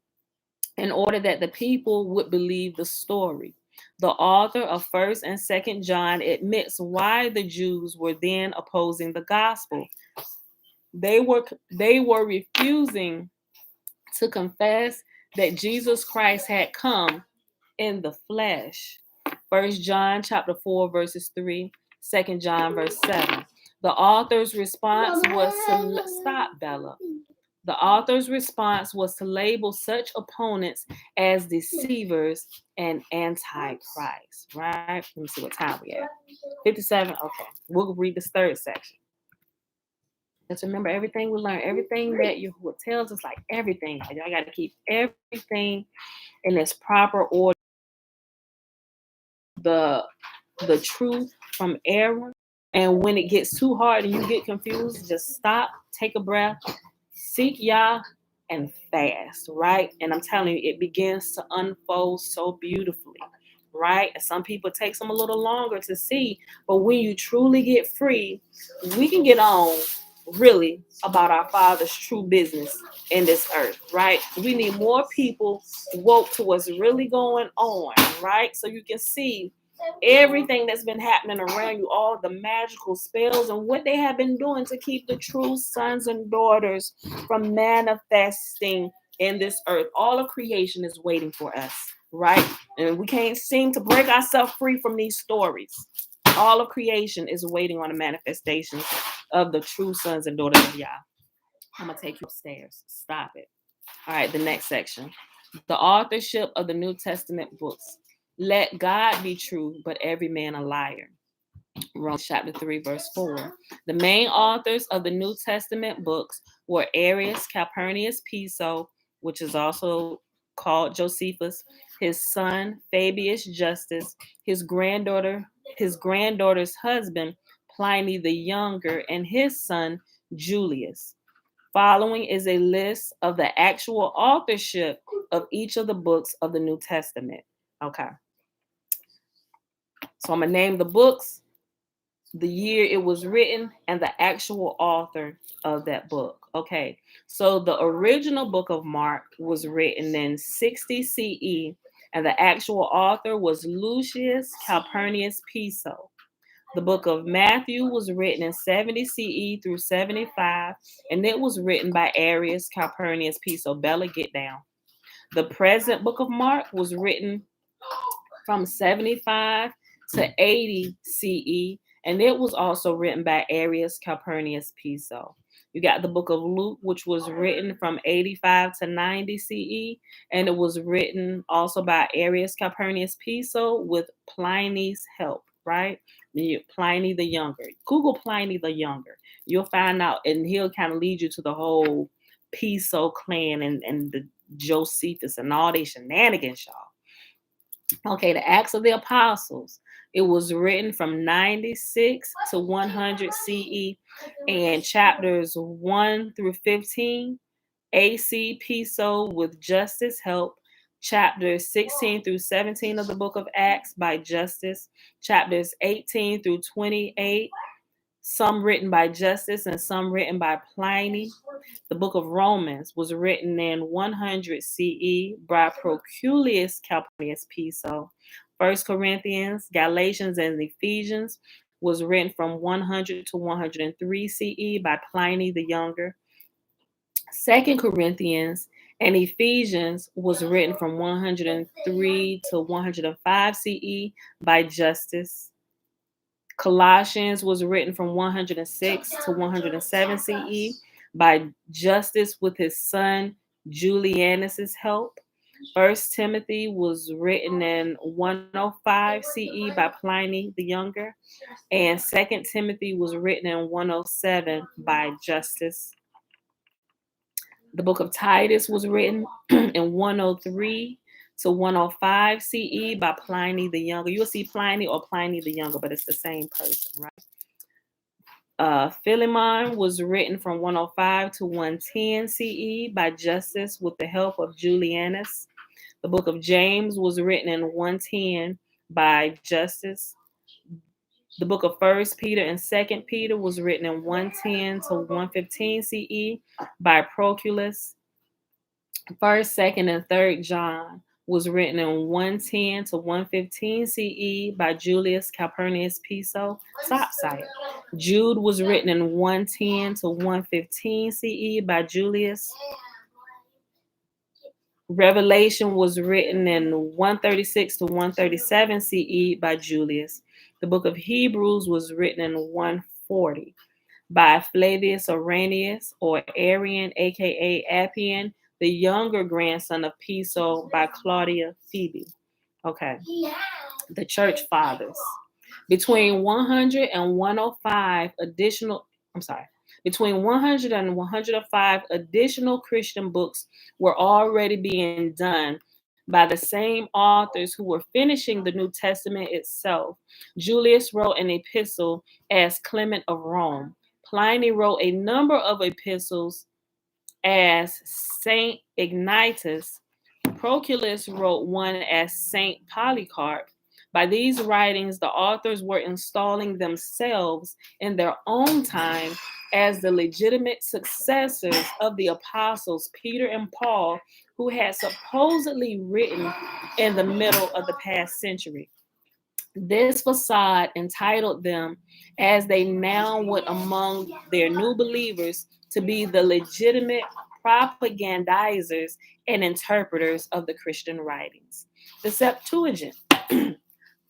in order that the people would believe the story. The author of 1st and 2nd John admits why the Jews were then opposing the gospel. They were refusing to confess that Jesus Christ had come in the flesh. 1 John chapter 4, verses 3, 2 John verse 7. The author's response was to stop, Bella. The author's response was to label such opponents as deceivers and antichrist, right? Let me see what time we at. 57. Okay. We'll read this third section. Let's remember everything we learn, everything that Yahuwah tells us, like everything. Y'all got to keep everything in its proper order. The truth from error. And when it gets too hard and you get confused, just stop, take a breath, seek Yah, and fast, right? And I'm telling you, it begins to unfold so beautifully, right? And some people it takes them a little longer to see, but when you truly get free, we can get on really about our Father's true business in this earth, right? We need more people woke to what's really going on, right? So you can see everything that's been happening around you, all the magical spells and what they have been doing to keep the true sons and daughters from manifesting in this earth. All of creation is waiting for us, right? And we can't seem to break ourselves free from these stories. All of creation is waiting on the manifestations of the true sons and daughters of Yah. I'm going to take you upstairs. Stop it. All right, the next section. The authorship of the New Testament books. Let God be true, but every man a liar. Romans chapter 3, verse 4. The main authors of the New Testament books were Arius, Calpurnius Piso, which is also called Josephus, his son Fabius Justus, his granddaughter's husband Pliny the Younger, and his son Julius. Following is a list of the actual authorship of each of the books of the New Testament. Okay. So I'm going to name the books, the year it was written, and the actual author of that book. Okay. So the original book of Mark was written in 60 CE, and the actual author was Lucius Calpurnius Piso. The book of Matthew was written in 70 CE through 75, and it was written by Arius Calpurnius Piso. Bella, get down. The present book of Mark was written from 75 to 80 CE, and it was also written by Arius Calpurnius Piso. You got the book of Luke, which was written from 85 to 90 CE, and it was written also by Arius Calpurnius Piso with Pliny's help, right? Pliny the Younger. Google Pliny the Younger. You'll find out, and he'll kind of lead you to the whole Piso clan and the Josephus and all these shenanigans, y'all. Okay, the Acts of the Apostles. It was written from 96 to 100 CE, and chapters 1 through 15, AC Piso with Justus' help. Chapters 16 through 17 of the book of Acts by Justus. Chapters 18 through 28, some written by Justus and some written by Pliny. The book of Romans was written in 100 CE by Proculius Calpurnius Piso. First Corinthians, Galatians, and Ephesians was written from 100 to 103 CE by Pliny the Younger. Second Corinthians and Ephesians was written from 103 to 105 CE by Justus. Colossians was written from 106 to 107 CE by Justus with his son Julianus's help. First Timothy was written in 105 CE by Pliny the Younger, and Second Timothy was written in 107 by Justus. The book of Titus was written in 103 to 105 CE by Pliny the Younger. You'll see Pliny or Pliny the Younger, but it's the same person, right? Philemon was written from 105 to 110 CE by Justus with the help of Julianus. The book of James was written in 110 by Justus. The book of First Peter and Second Peter was written in 110 to 115 CE by Proculus. First, Second, and Third John was written in 110 to 115 CE by Julius Calpurnius Piso. Stop site. Jude was written in 110 to 115 CE by Julius. Revelation was written in 136 to 137 CE by Julius. The book of Hebrews was written in 140 by Flavius Arrhenius, or Arian, aka Appian, the younger grandson of Piso, by Claudia Phoebe. Okay. The Church Fathers. Between 100 and 105 additional, between 100 and 105 additional Christian books were already being done by the same authors who were finishing the New Testament itself. Julius wrote an epistle as Clement of Rome. Pliny wrote a number of epistles as Saint Ignatius. Proculus wrote one as Saint Polycarp. By these writings, the authors were installing themselves in their own time as the legitimate successors of the apostles Peter and Paul, who had supposedly written in the middle of the past century. This facade entitled them, as they now would among their new believers, to be the legitimate propagandizers and interpreters of the Christian writings. The Septuagint.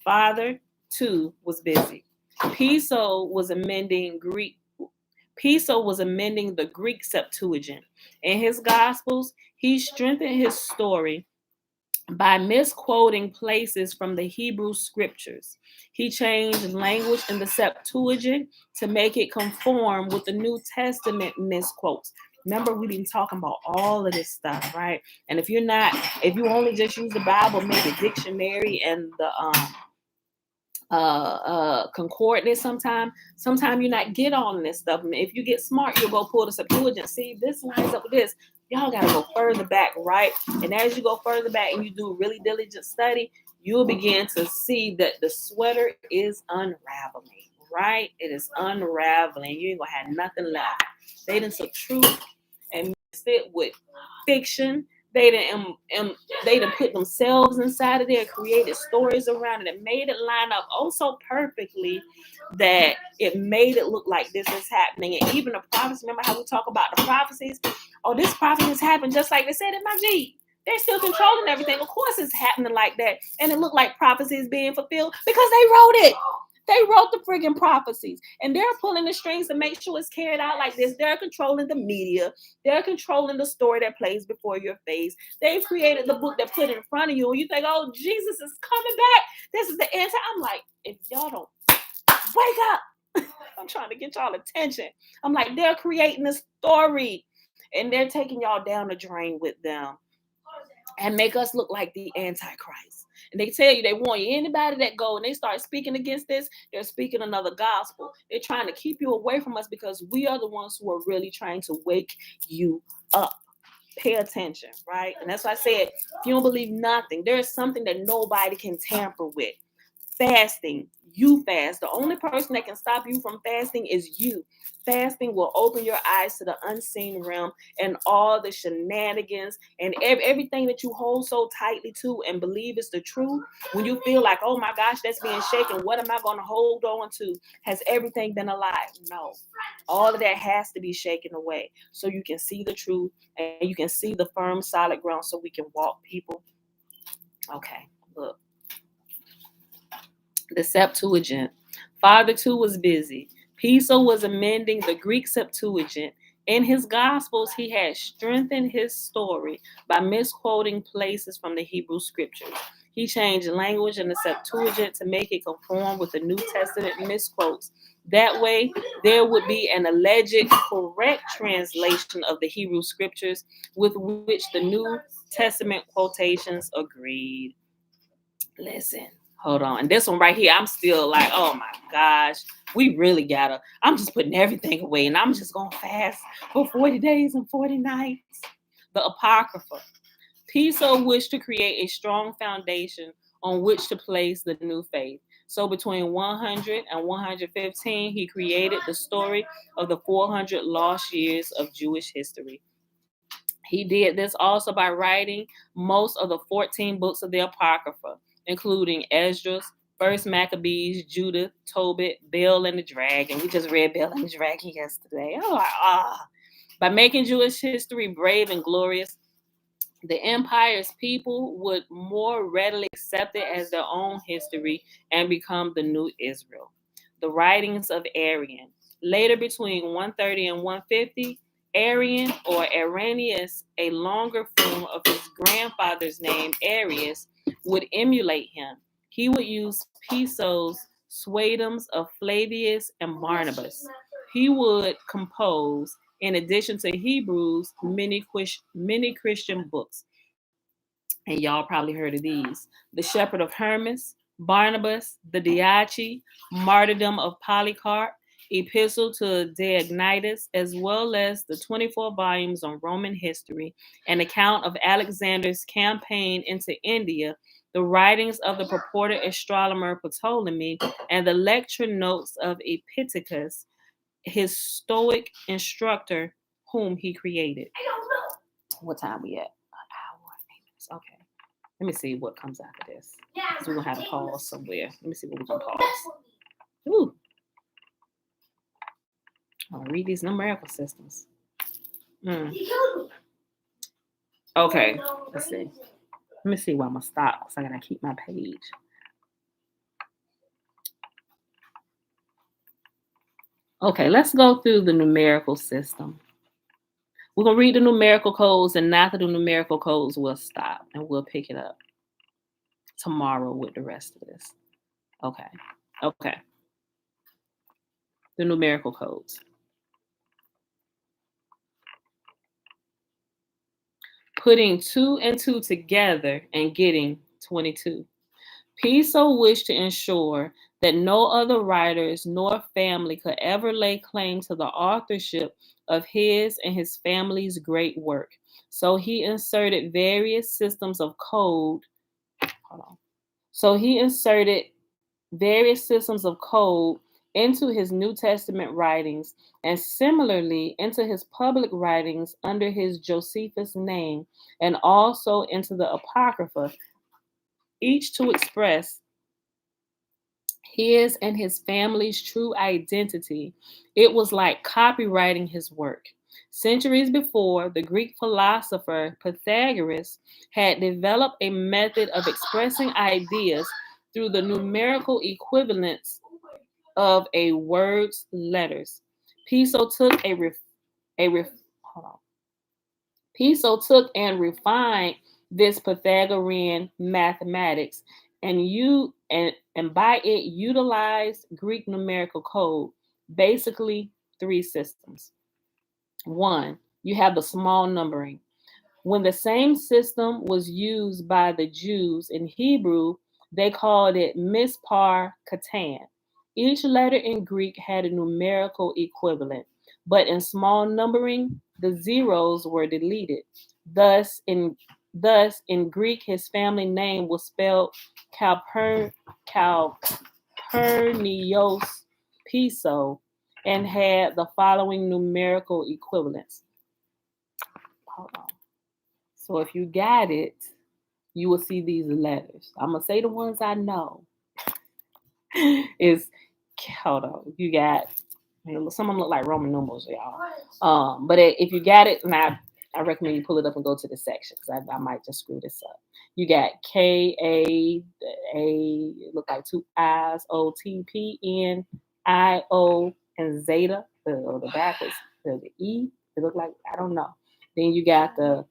Father, too, was busy. Piso was amending the Greek Septuagint. In his Gospels, he strengthened his story by misquoting places from the Hebrew scriptures. He changed language in the Septuagint to make it conform with the New Testament misquotes. Remember, we've been talking about all of this stuff, right? And if you only just use the Bible, maybe dictionary and the concordance, sometimes you not get on this stuff. If you get smart, you'll go pull the Septuagint, see this lines up with this. Y'all gotta go further back, right? And as you go further back and you do really diligent study, you'll begin to see that the sweater is unraveling, right? It is unraveling. You ain't gonna have nothing left. They done took truth and mixed it with fiction. They done put themselves inside of there, created stories around it, and made it line up oh so perfectly that it made it look like this is happening. And even the prophets, remember how we talk about the prophecies? Oh, this prophecy has happened just like they said in my G. They're still controlling everything. Of course it's happening like that. And it looked like prophecy is being fulfilled because they wrote it. They wrote the friggin' prophecies, and they're pulling the strings to make sure it's carried out like this. They're controlling the media. They're controlling the story that plays before your face. They've created the book that put it in front of you, and you think, oh, Jesus is coming back. This is the answer. I'm like, if y'all don't wake up, I'm trying to get y'all attention. I'm like, they're creating a story, and they're taking y'all down the drain with them and make us look like the Antichrist. And they tell you, they warn you, anybody that go and they start speaking against this, they're speaking another gospel. They're trying to keep you away from us because we are the ones who are really trying to wake you up. Pay attention, right? And that's why I said, if you don't believe nothing, there is something that nobody can tamper with. Fasting. You fast. The only person that can stop you from fasting is you. Fasting will open your eyes to the unseen realm and all the shenanigans and everything that you hold so tightly to and believe is the truth. When you feel like, oh my gosh, that's being shaken, what am I going to hold on to? Has everything been a lie? No. All of that has to be shaken away so you can see the truth and you can see the firm, solid ground so we can walk, people. Okay, look. The Septuagint. Father too was busy. Piso was amending the Greek Septuagint. In his Gospels, he had strengthened his story by misquoting places from the Hebrew scriptures. He changed language in the Septuagint to make it conform with the New Testament misquotes. That way, there would be an alleged correct translation of the Hebrew scriptures with which the New Testament quotations agreed. Listen. Hold on. And this one right here, I'm still like, oh my gosh, we really I'm just putting everything away and I'm just going to fast for 40 days and 40 nights. The Apocrypha. Piso wished to create a strong foundation on which to place the new faith. So between 100 and 115, he created the story of the 400 lost years of Jewish history. He did this also by writing most of the 14 books of the Apocrypha, including Esdras, First Maccabees, Judith, Tobit, Bel and the Dragon. We just read Bel and the Dragon yesterday. By making Jewish history brave and glorious, the empire's people would more readily accept it as their own history and become the new Israel. The writings of Arian. Later, between 130 and 150, Arian or Arrhenius, a longer form of his grandfather's name, Arius, would emulate him. He would use Piso's Suetums of Flavius and Barnabas. He would compose, in addition to Hebrews, many Christian books. And y'all probably heard of these. The Shepherd of Hermas, Barnabas, the Diachi, Martyrdom of Polycarp, Epistle to Diognetus, as well as the 24 volumes on Roman history, an account of Alexander's campaign into India, the writings of the purported astronomer Ptolemy, and the lecture notes of Epictetus, his Stoic instructor, whom he created. What time we at? An hour, 8 minutes. Okay. Let me see what comes after this. Because we're going to have to pause somewhere. Let me see what we're going to pause. Ooh. I'll read these numerical systems. Okay. Let's see. Let me see where I'm going to stop because I got to keep my page. Okay, let's go through the numerical system. We're going to read the numerical codes, and after the numerical codes, we'll stop and we'll pick it up. tomorrow with the rest of this. Okay. The numerical codes. Putting 2 and 2 together and getting 22. Piso wished to ensure that no other writers nor family could ever lay claim to the authorship of his and his family's great work. So he inserted various systems of code. Into his New Testament writings and similarly into his public writings under his Josephus name and also into the Apocrypha, each to express his and his family's true identity. It was like copywriting his work. Centuries before, the Greek philosopher Pythagoras had developed a method of expressing ideas through the numerical equivalence of a word's letters. Piso took and refined this Pythagorean mathematics and by it utilized Greek numerical code, basically 3 systems. 1, you have the small numbering. When the same system was used by the Jews in Hebrew, they called it mispar katan. Each letter in Greek had a numerical equivalent, but in small numbering, the zeros were deleted. Thus, in Greek, his family name was spelled Calpurnios Piso and had the following numerical equivalents. Hold on. So if you got it, you will see these letters. I'm going to say the ones I know. Hold on. You got, some of them look like Roman numerals, y'all. But if you got it, now I recommend you pull it up and go to the section because I might just screw this up. You got K-A, it look like 2 I's, O-T-P-N, I-O, and Zeta, the backwards, the E. It look like, I don't know. Then you got the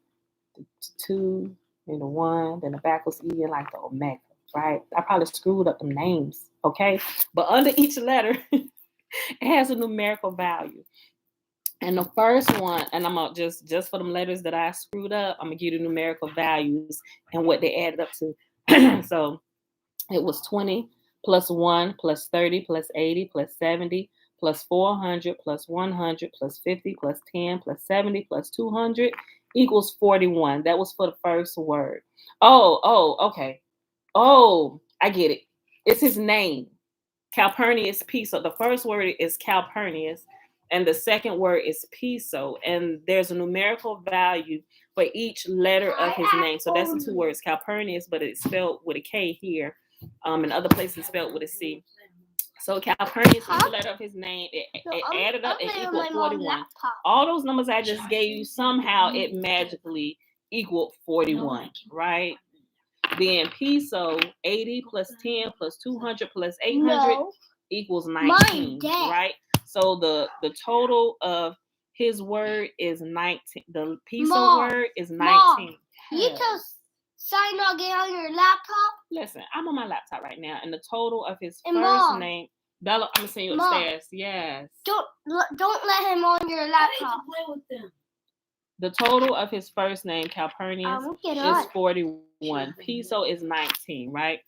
2 and the 1, then the backwards E and like the omega, right? I probably screwed up the names, okay? But under each letter, it has a numerical value. And the first one, and I'm gonna just for them letters that I screwed up, I'm gonna give you the numerical values and what they added up to. So it was 20 plus 1 plus 30 plus 80 plus 70 plus 400 plus 100 plus 50 plus 10 plus 70 plus 200 equals 41. That was for the first word. Okay. Oh, I get it. It's his name, Calpurnius Piso. The first word is Calpurnius, and the second word is Piso. And there's a numerical value for each letter of his name. So that's the 2 words, Calpurnius, but it's spelled with a K here. In other places, spelled with a C. So Calpurnius is the letter of his name. It added up and equaled 41. All those numbers I just gave you, somehow it magically equaled 41, right? Then Piso, 80 plus 10 plus 200 plus 800 equals 19, right? So the total of his word is 19. The Piso word is 19. You just sign log in on your laptop? Listen, I'm on my laptop right now, and the total of his first name, Bella, I'm gonna send you upstairs. Yes. Don't let him on your laptop. Play with them. The total of his first name, Calpurnius, is 41. Piso is 19, right?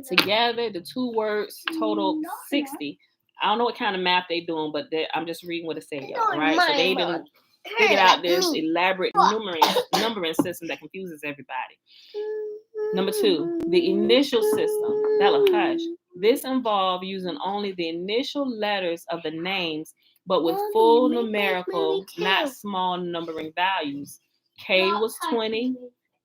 Together, the 2 words total 60. I don't know what kind of math they're doing, but I'm just reading what it said, right? So they didn't figure out this elaborate numbering system that confuses everybody. Number 2, the initial system. Bella, hush. This involved using only the initial letters of the names, but with full numerical, not small numbering values. K was 20,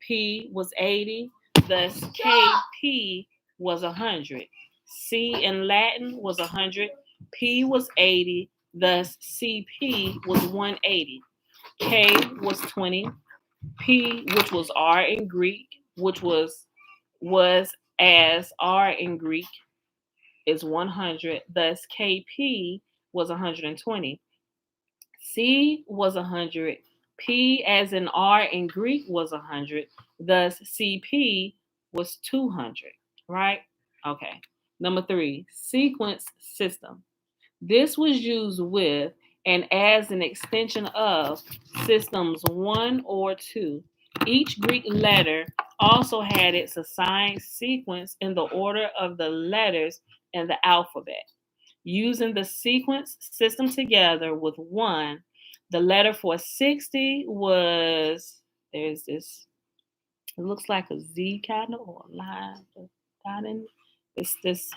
P was 80, thus KP was 100. C in Latin was 100, P was 80, thus CP was 180. K was 20, P, which was R in Greek, which was as R in Greek, is 100, thus KP was 120. C was 100, P as in R in Greek was 100, thus CP was 200, right? Okay. Number 3, sequence system. This was used with and as an extension of systems 1 or 2. Each Greek letter also had its assigned sequence in the order of the letters in the alphabet. Using the sequence system together with 1, the letter for 60 was, there's this, it looks like a Z kind of or a line. It's this,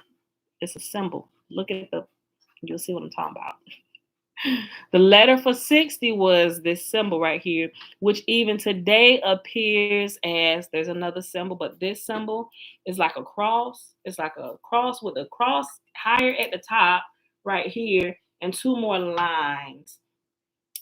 it's a symbol. Look at the, you'll see what I'm talking about. The letter for 60 was this symbol right here, which even today appears as, there's another symbol, but this symbol is like a cross. It's like a cross with a cross higher at the top right here and 2 more lines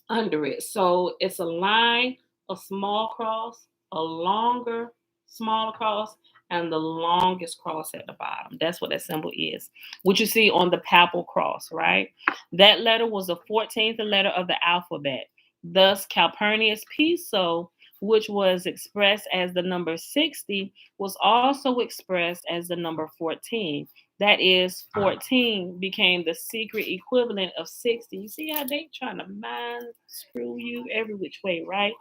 under it. So it's a line, a small cross, a longer, smaller cross, and the longest cross at the bottom. That's what that symbol is, which you see on the papal cross, right? That letter was the 14th letter of the alphabet. Thus, Calpurnius Piso, which was expressed as the number 60, was also expressed as the number 14. That is, 14 became the secret equivalent of 60. You see how they trying to mind screw you every which way, right?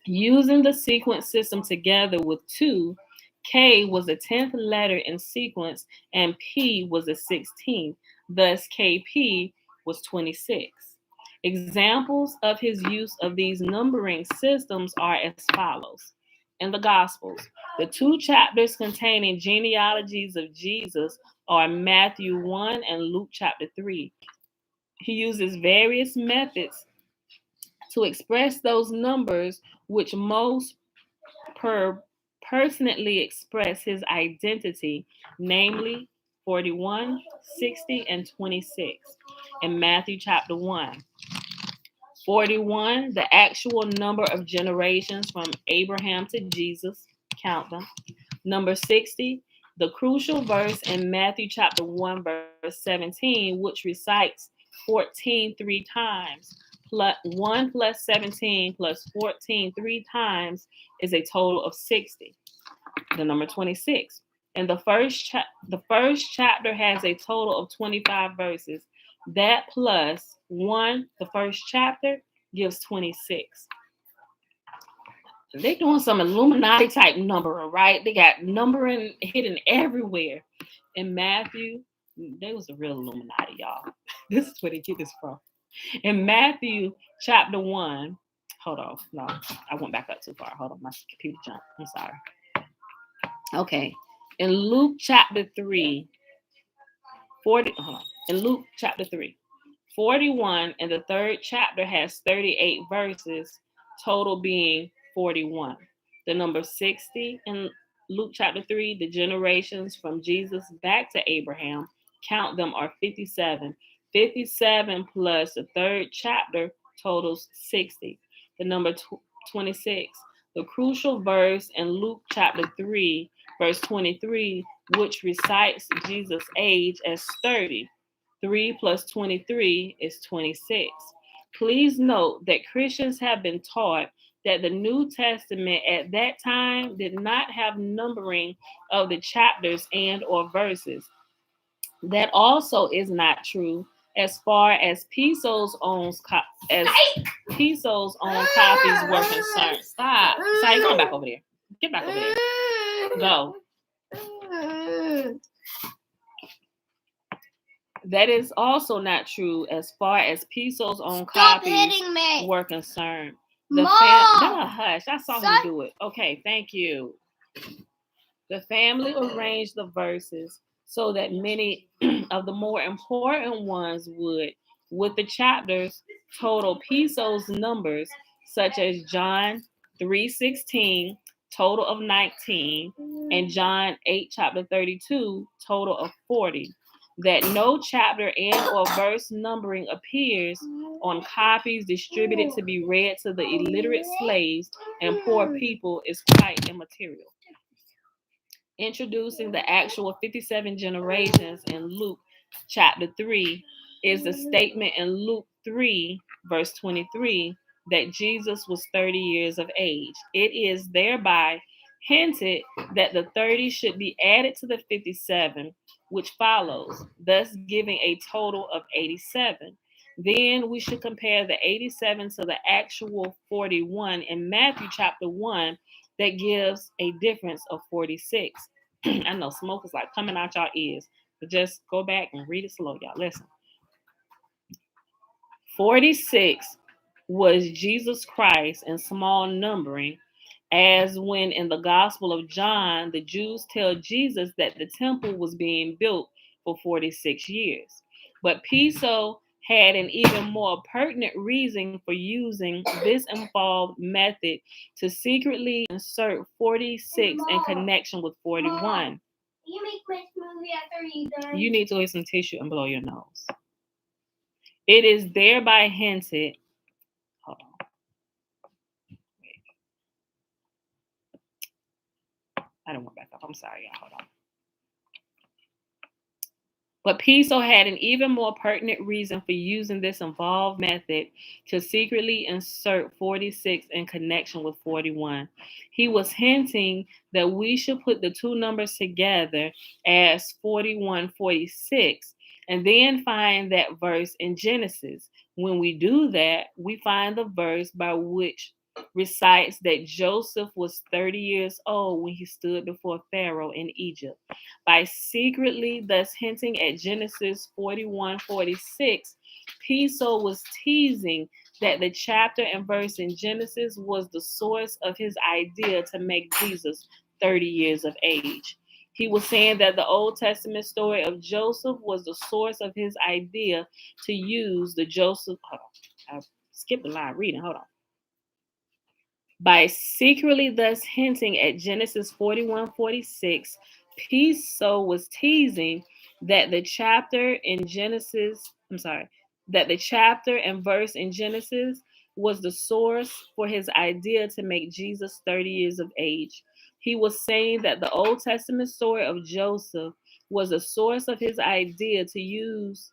Using the sequence system together with 2, K was the 10th letter in sequence and P was the 16th. Thus, KP was 26. Examples of his use of these numbering systems are as follows. In the Gospels, the 2 chapters containing genealogies of Jesus are Matthew 1 and Luke chapter 3. He uses various methods to express those numbers which most personally express his identity, namely 41, 60, and 26. In Matthew chapter 1, 41, the actual number of generations from Abraham to Jesus, count them. Number 60, the crucial verse in Matthew chapter 1, verse 17, which recites 14 3 times. Plus 1 plus 17 plus 14 3 times is a total of 60. The number 26. And the first chapter has a total of 25 verses. That plus 1, the first chapter, gives 26. They're doing some Illuminati type numbering, right? They got numbering hidden everywhere. In Matthew, they was a real Illuminati, y'all. This is where they get this from. In Matthew chapter 1, hold on. No, I went back up too far. Hold on, my computer jumped. I'm sorry. Okay. In Luke chapter 3, 40, hold on. In Luke chapter 3, 41, and the 3rd chapter has 38 verses, total being 41. The number 60 in Luke chapter 3, the generations from Jesus back to Abraham, count them, are 57. 57 plus the 3rd chapter totals 60. The number 26, the crucial verse in Luke chapter 3, verse 23, which recites Jesus' age as 30. 3 plus 23 is 26. Please note that Christians have been taught that the New Testament at that time did not have numbering of the chapters and or verses. That also is not true as far as Piso's own copies were concerned. Stop. Sorry, go back over there. Get back over there. Go. That is also not true as far as Piso's own copies were concerned. Hush. I saw him do it. Okay, thank you. The family arranged the verses so that many of the more important ones would, with the chapters, total Piso's numbers, such as John 3:16, total of 19, and John 8, chapter 32, total of 40. That no chapter and or verse numbering appears on copies distributed to be read to the illiterate slaves and poor people is quite immaterial. Introducing the actual 57 generations in Luke chapter 3 is the statement in Luke 3, verse 23, that Jesus was 30 years of age. It is thereby hinted that the 30 should be added to the 57, which follows, thus giving a total of 87. Then we should compare the 87 to the actual 41 in Matthew chapter 1 that gives a difference of 46. I know smoke is like coming out your ears, but just go back and read it slow, y'all. Listen. 46 was Jesus Christ in small numbering, as when in the Gospel of John, the Jews tell Jesus that the temple was being built for 46 years. But Piso had an even more pertinent reason for using this involved method to secretly insert 46 in connection with 41. You make my smoothie after you done. You need to get some tissue and blow your nose. It is thereby hinted. Hold on. Wait. I don't want back up. I'm sorry, y'all. Hold on. But Piso had an even more pertinent reason for using this involved method to secretly insert 46 in connection with 41. He was hinting that we should put the two numbers together as 41:46 and then find that verse in Genesis. When we do that, we find the verse by which recites that Joseph was 30 years old when he stood before Pharaoh in Egypt. By secretly thus hinting at Genesis 41:46, Piso was teasing that the chapter and verse in Genesis was the source of his idea to make Jesus 30 years of age. He was saying that the Old Testament story of Joseph was the source of his idea to use the Joseph. Hold on, I skipped a line reading. Hold on. By secretly thus hinting at Genesis 41:46, Piso was teasing that the chapter in Genesis, that the chapter and verse in Genesis was the source for his idea to make Jesus 30 years of age. He was saying that the Old Testament story of Joseph was the source of his idea to use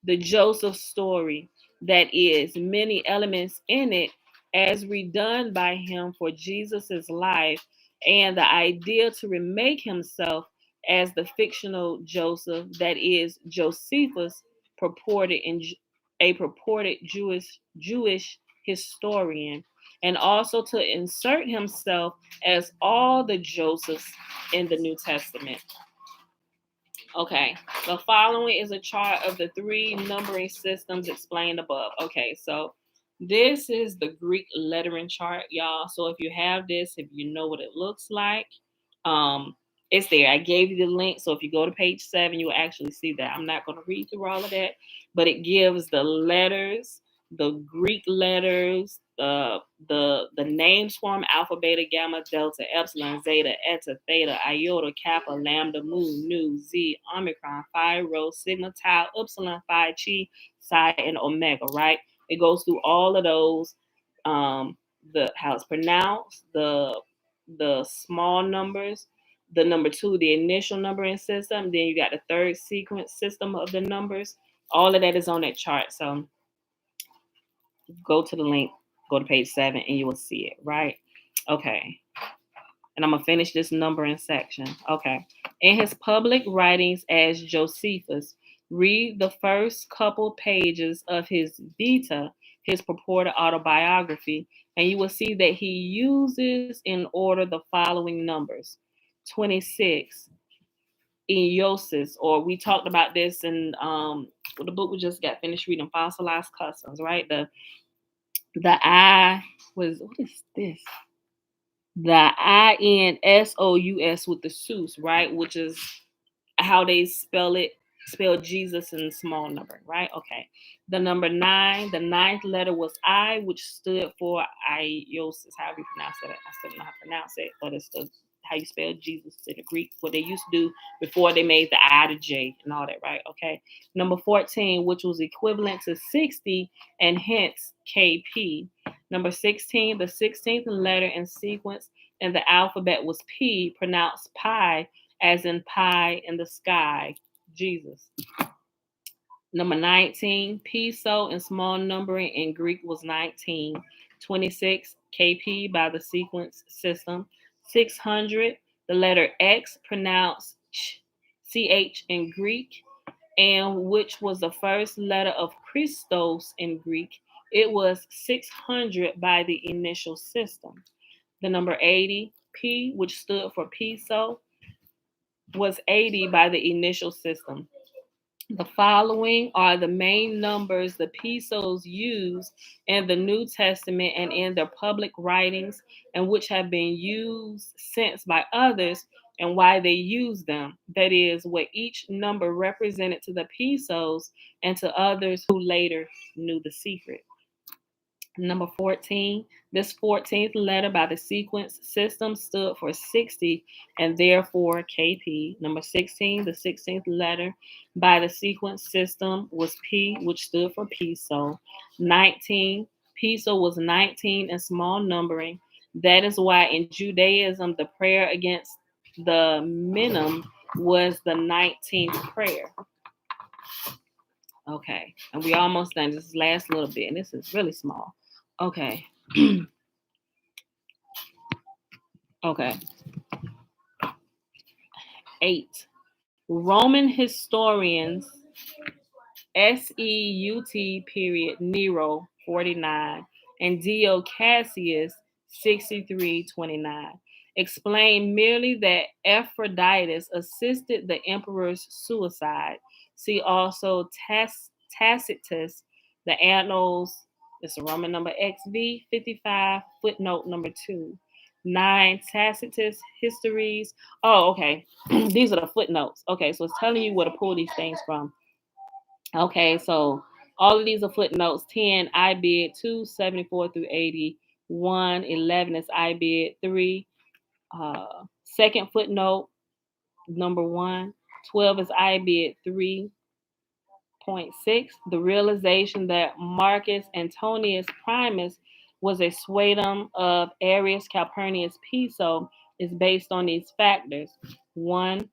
the Joseph story, that is, many elements in it, as redone by him for Jesus's life, and the idea to remake himself as the fictional Joseph, that is, Josephus, purported in a purported Jewish historian, and also to insert himself as all the Josephs in the New Testament. Okay, the following is a chart of the three numbering systems explained above. Okay, so this is the Greek lettering chart, y'all. So if you have this, if you know what it looks like, it's there. I gave you the link. So if you go to page 7, you will actually see that. I'm not going to read through all of that, but it gives the letters, the Greek letters, the names form alpha, beta, gamma, delta, epsilon, zeta, eta, theta, iota, kappa, lambda, mu, nu, z, omicron, phi, rho, sigma, tau, epsilon, phi, chi, psi, and omega, right? It goes through all of those, the how it's pronounced, the small numbers, the number 2, the initial numbering system, then you got the third sequence system of the numbers. All of that is on that chart. So go to the link, go to page 7, and you will see it, right? Okay. And I'm going to finish this numbering section. Okay. In his public writings as Josephus, read the first couple pages of his Vita, his purported autobiography, and you will see that he uses in order the following numbers. 26, Eosis, or we talked about this in the book we just got finished reading, Fossilized Customs, right? The I was, what is this? The INSOUS with the Seuss, right? Which is how they spell Jesus in small number, right? Okay. The number 9, the ninth letter was I, which stood for Iosis, however you pronounce it. I still don't know how to pronounce it, but it's how you spell Jesus in the Greek, what they used to do before they made the I to J and all that, right? Okay. Number 14, which was equivalent to 60 and hence KP. Number 16, the 16th letter in sequence in the alphabet was P, pronounced pi, as in pie in the sky, Jesus. Number 19, Piso in small numbering in Greek was 19. 26, KP by the sequence system. 600, the letter X pronounced CH in Greek, and which was the first letter of Christos in Greek. It was 600 by the initial system. The number 80, P, which stood for peso, was 80 by the initial system. The following are the main numbers the pesos use in the New Testament and in their public writings, and which have been used since by others, and why they use them. That is, what each number represented to the pesos and to others who later knew the secret. Number 14, this 14th letter by the sequence system stood for 60 and therefore KP. Number 16, the 16th letter by the sequence system was P, which stood for peso. 19, peso was 19 in small numbering. That is why in Judaism, the prayer against the minim was the 19th prayer. Okay, and we almost done this last little bit, and this is really small. Okay. Okay. 8. Roman historians Seut period Nero 49 and Dio Cassius 6329 explain merely that Epaphroditus assisted the emperor's suicide. See also Tacitus, the Annals, it's a Roman number XV 55, footnote number 2. 9 Tacitus histories. Oh, okay. These are the footnotes. Okay, so it's telling you where to pull these things from. Okay, so all of these are footnotes. 10, IBID, 2, 74 through 81. 11 is IBID, 3. Second footnote, number 1. 12 is IBID, 3.6. The realization that Marcus Antonius Primus was a suatum of Arius Calpurnius Piso is based on these factors. 1.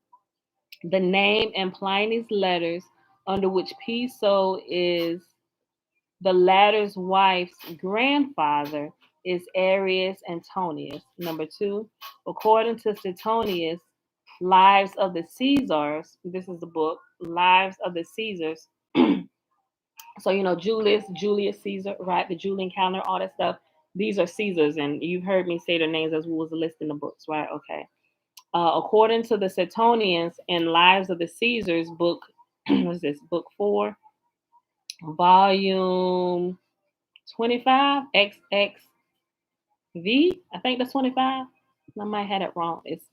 The name in Pliny's letters, under which Piso is the latter's wife's grandfather, is Arius Antonius. Number 2, according to Suetonius, Lives of the Caesars, this is the book, Lives of the Caesars. So, Julius Caesar, right? The Julian calendar, all that stuff. These are Caesars, and you've heard me say their names as we was listing the books, right? Okay. According to the Suetonians in Lives of the Caesars, book, what's this? Book 4, volume 25, XXV. I think that's 25. I might have it wrong. It's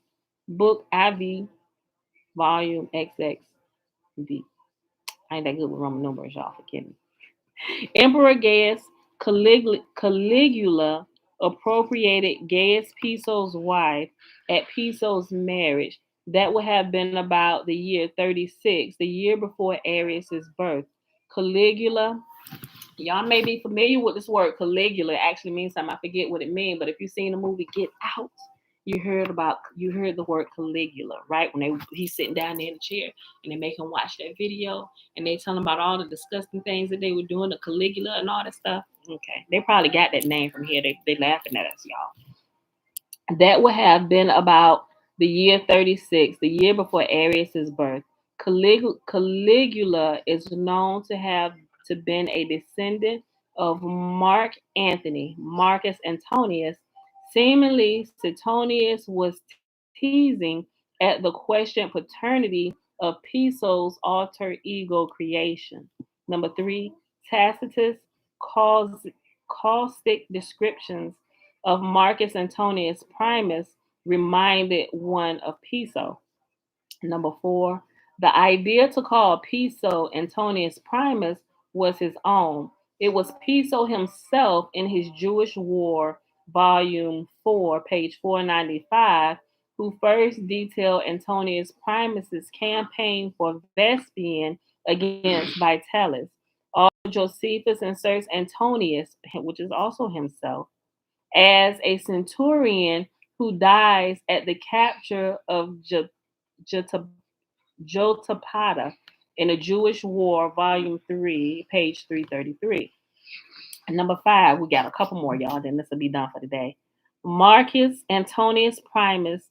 book IV, volume XXV. I ain't that good with Roman numbers, y'all. Forgive me. Emperor Gaius Caligula appropriated Gaius Piso's wife at Piso's marriage. That would have been about the year 36, the year before Arius's birth. Caligula, y'all may be familiar with this word Caligula. It actually means something. I forget what it means, but if you've seen the movie Get Out, you heard the word Caligula, right? When he's sitting down there in the chair and they make him watch that video and they tell him about all the disgusting things that they were doing to Caligula and all that stuff. Okay, they probably got that name from here. They laughing at us, y'all. That would have been about the year 36, the year before Arius's birth. Caligula is known to have been a descendant of Marcus Antonius. Seemingly, Suetonius was teasing at the questioned paternity of Piso's alter ego creation. Number 3, Tacitus calls caustic descriptions of Marcus Antonius Primus reminded one of Piso. Number 4, the idea to call Piso Antonius Primus was his own. It was Piso himself in his Jewish War, volume 4, page 495, who first detailed Antonius Primus's campaign for Vespasian against Vitalis. Josephus inserts Antonius, which is also himself, as a centurion who dies at the capture of Jotapata in a Jewish War, Volume 3, page 333. Number 5, we got a couple more, y'all. Then this will be done for the day. Marcus Antonius Primus,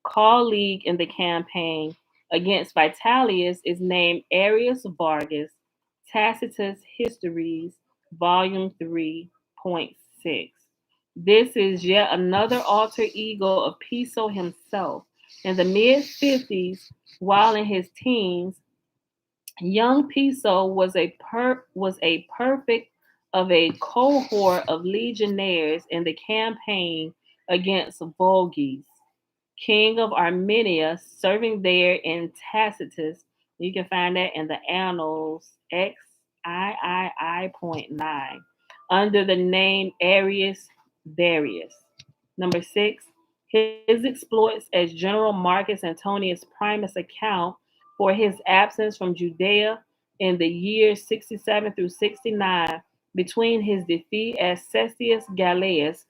colleague in the campaign against Vitellius, is named Arius Vargas, Tacitus Histories, Volume 3.6. This is yet another alter ego of Piso himself. In the mid 50s, while in his teens, young Piso was a perfect of a cohort of legionnaires in the campaign against Vulges, king of Armenia, serving there in Tacitus. You can find that in the Annals XIII.9 under the name Arius Varius. Number 6, his exploits as General Marcus Antonius Primus account for his absence from Judea in the years 67 through 69 between his defeat as Cestius Gallus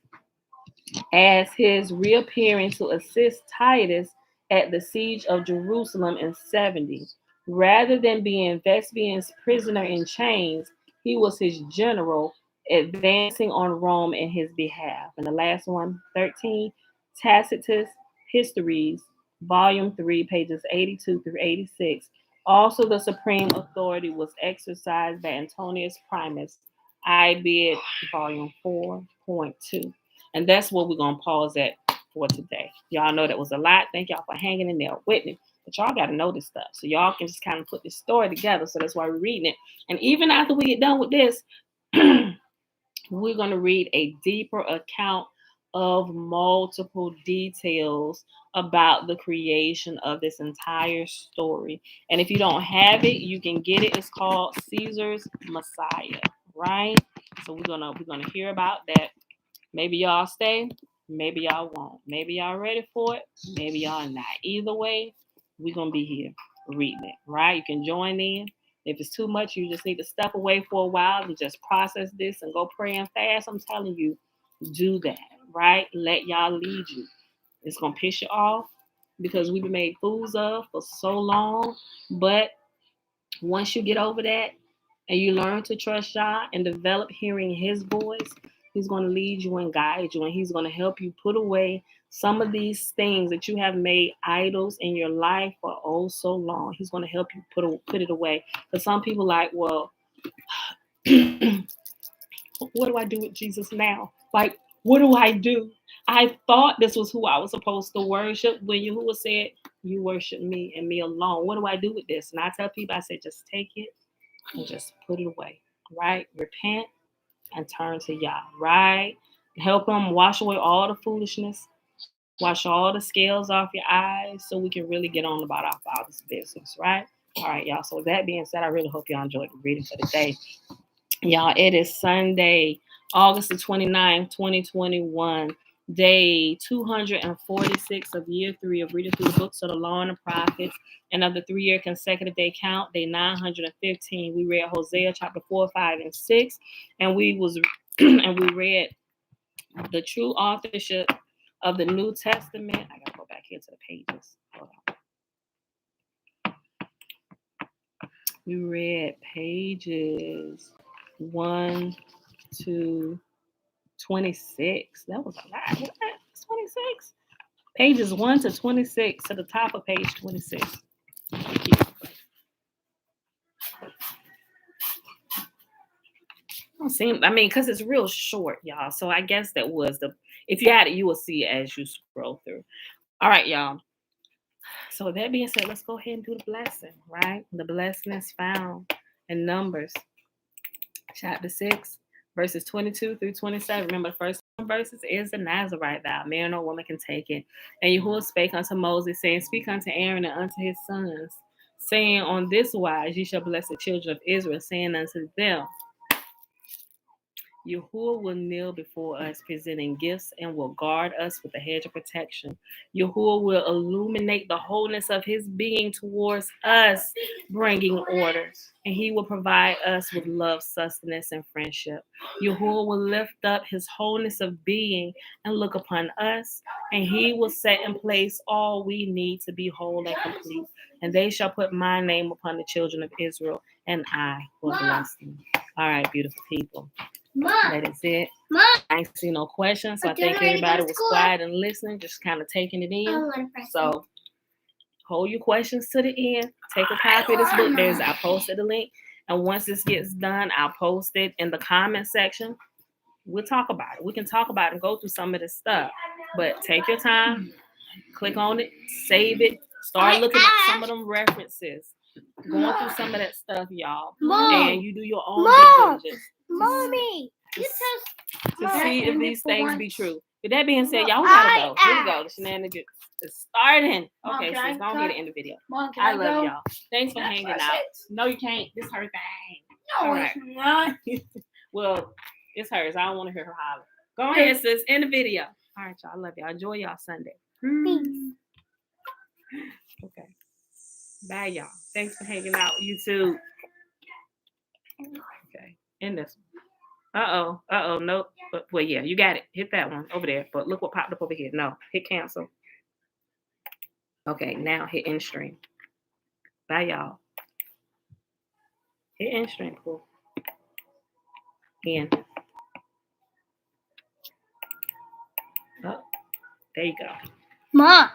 as his reappearing to assist Titus at the siege of Jerusalem in 70. Rather than being Vespasian's prisoner in chains, he was his general, advancing on Rome in his behalf. And the last one, 13, Tacitus Histories, Volume 3, pages 82 through 86. Also, the supreme authority was exercised by Antonius Primus, I bid, Volume 4.2. And that's what we're going to pause at for today. Y'all know that was a lot. Thank y'all for hanging in there with me. But y'all got to know this stuff. So y'all can just kind of put this story together. So that's why we're reading it. And even after we get done with this, we're going to read a deeper account of multiple details about the creation of this entire story. And if you don't have it, you can get it. It's called Caesar's Messiah, right? So we're gonna hear about that. Maybe y'all stay, maybe y'all won't. Maybe y'all ready for it, maybe y'all not. Either way, we're gonna be here reading it, right? You can join in. If it's too much, you just need to step away for a while and just process this and go pray and fast. I'm telling you, do that, right? Let y'all lead you. It's gonna piss you off because we've been made fools of for so long. But once you get over that and you learn to trust God and develop hearing his voice, he's going to lead you and guide you, and he's going to help you put away some of these things that you have made idols in your life for oh so long. He's going to help you put it away. Because some people like, well, what do I do with Jesus now? Like, what do I do? I thought this was who I was supposed to worship when Yahuwah said, you worship me and me alone. What do I do with this? And I tell people, I said, just take it and just put it away, right? Repent and turn to Yah, right? Help him wash away all the foolishness, wash all the scales off your eyes so we can really get on about our Father's business, right? All right, y'all. So with that being said, I really hope y'all enjoyed the reading for the day. Y'all, it is Sunday, August the 29th, 2021, day 246 of year 3 of reading through the books of the law and the prophets, and of the 3-year consecutive day count, day 915. We read Hosea chapter 4, 5, and 6, and we read the true authorship of the New Testament. I gotta go back here to the pages. Hold on. We read pages 1 to 26. That was a lot. What? 26? Pages 1 to 26 to the top of page 26. Because it's real short, y'all. So I guess that was if you had it, you will see it as you scroll through. All right, y'all. So with that being said, let's go ahead and do the blessing, right? The blessing is found in Numbers chapter 6, verses 22 through 27. Remember, the first verses is the Nazarite vow. Man or woman can take it. And Yahuwah spake unto Moses, saying, speak unto Aaron and unto his sons, saying, on this wise ye shall bless the children of Israel, saying unto them, Yahuwah will kneel before us, presenting gifts, and will guard us with a hedge of protection. Yahuwah will illuminate the wholeness of his being towards us, bringing order. And he will provide us with love, sustenance, and friendship. Yahuwah will lift up his wholeness of being and look upon us, and he will set in place all we need to be whole and complete. And they shall put my name upon the children of Israel, and I will bless them. All right, beautiful people. Mom. That is it. Mom. I ain't see no questions, so I I'm think getting ready to go everybody to was school. quiet and listening, just kind of taking it I in. want to press it. So hold your questions to the end. Take a copy of this book. I posted the link. And once this gets done, I'll post it in the comment section. We'll talk about it. We can talk about it and go through some of this stuff. But take your time, click on it, save it, start looking at some of them references. Going through some of that stuff, y'all. Mom. And you do your own Mom. due diligence. Mommy. To see if these things be true. With that being said, y'all, we gotta go. Here we go. The shenanigans is starting. Mom, Okay, so it's gonna be the end of the video. Mom, I love y'all. Thanks for hanging out. No, you can't. This her thing. No, All it's right. not. Well, it's hers. I don't want to hear her holler. Go ahead, sis. End the video. All right, y'all. I love y'all. Enjoy y'all Sunday. Okay. Bye, y'all. Thanks for hanging out, YouTube. Okay. End this one. Uh-oh. Nope. But, well, yeah, you got it. Hit that one over there. But look what popped up over here. No. Hit cancel. Okay, now hit end stream. Bye, y'all. Hit end stream. Cool. End. Oh, there you go. Mom.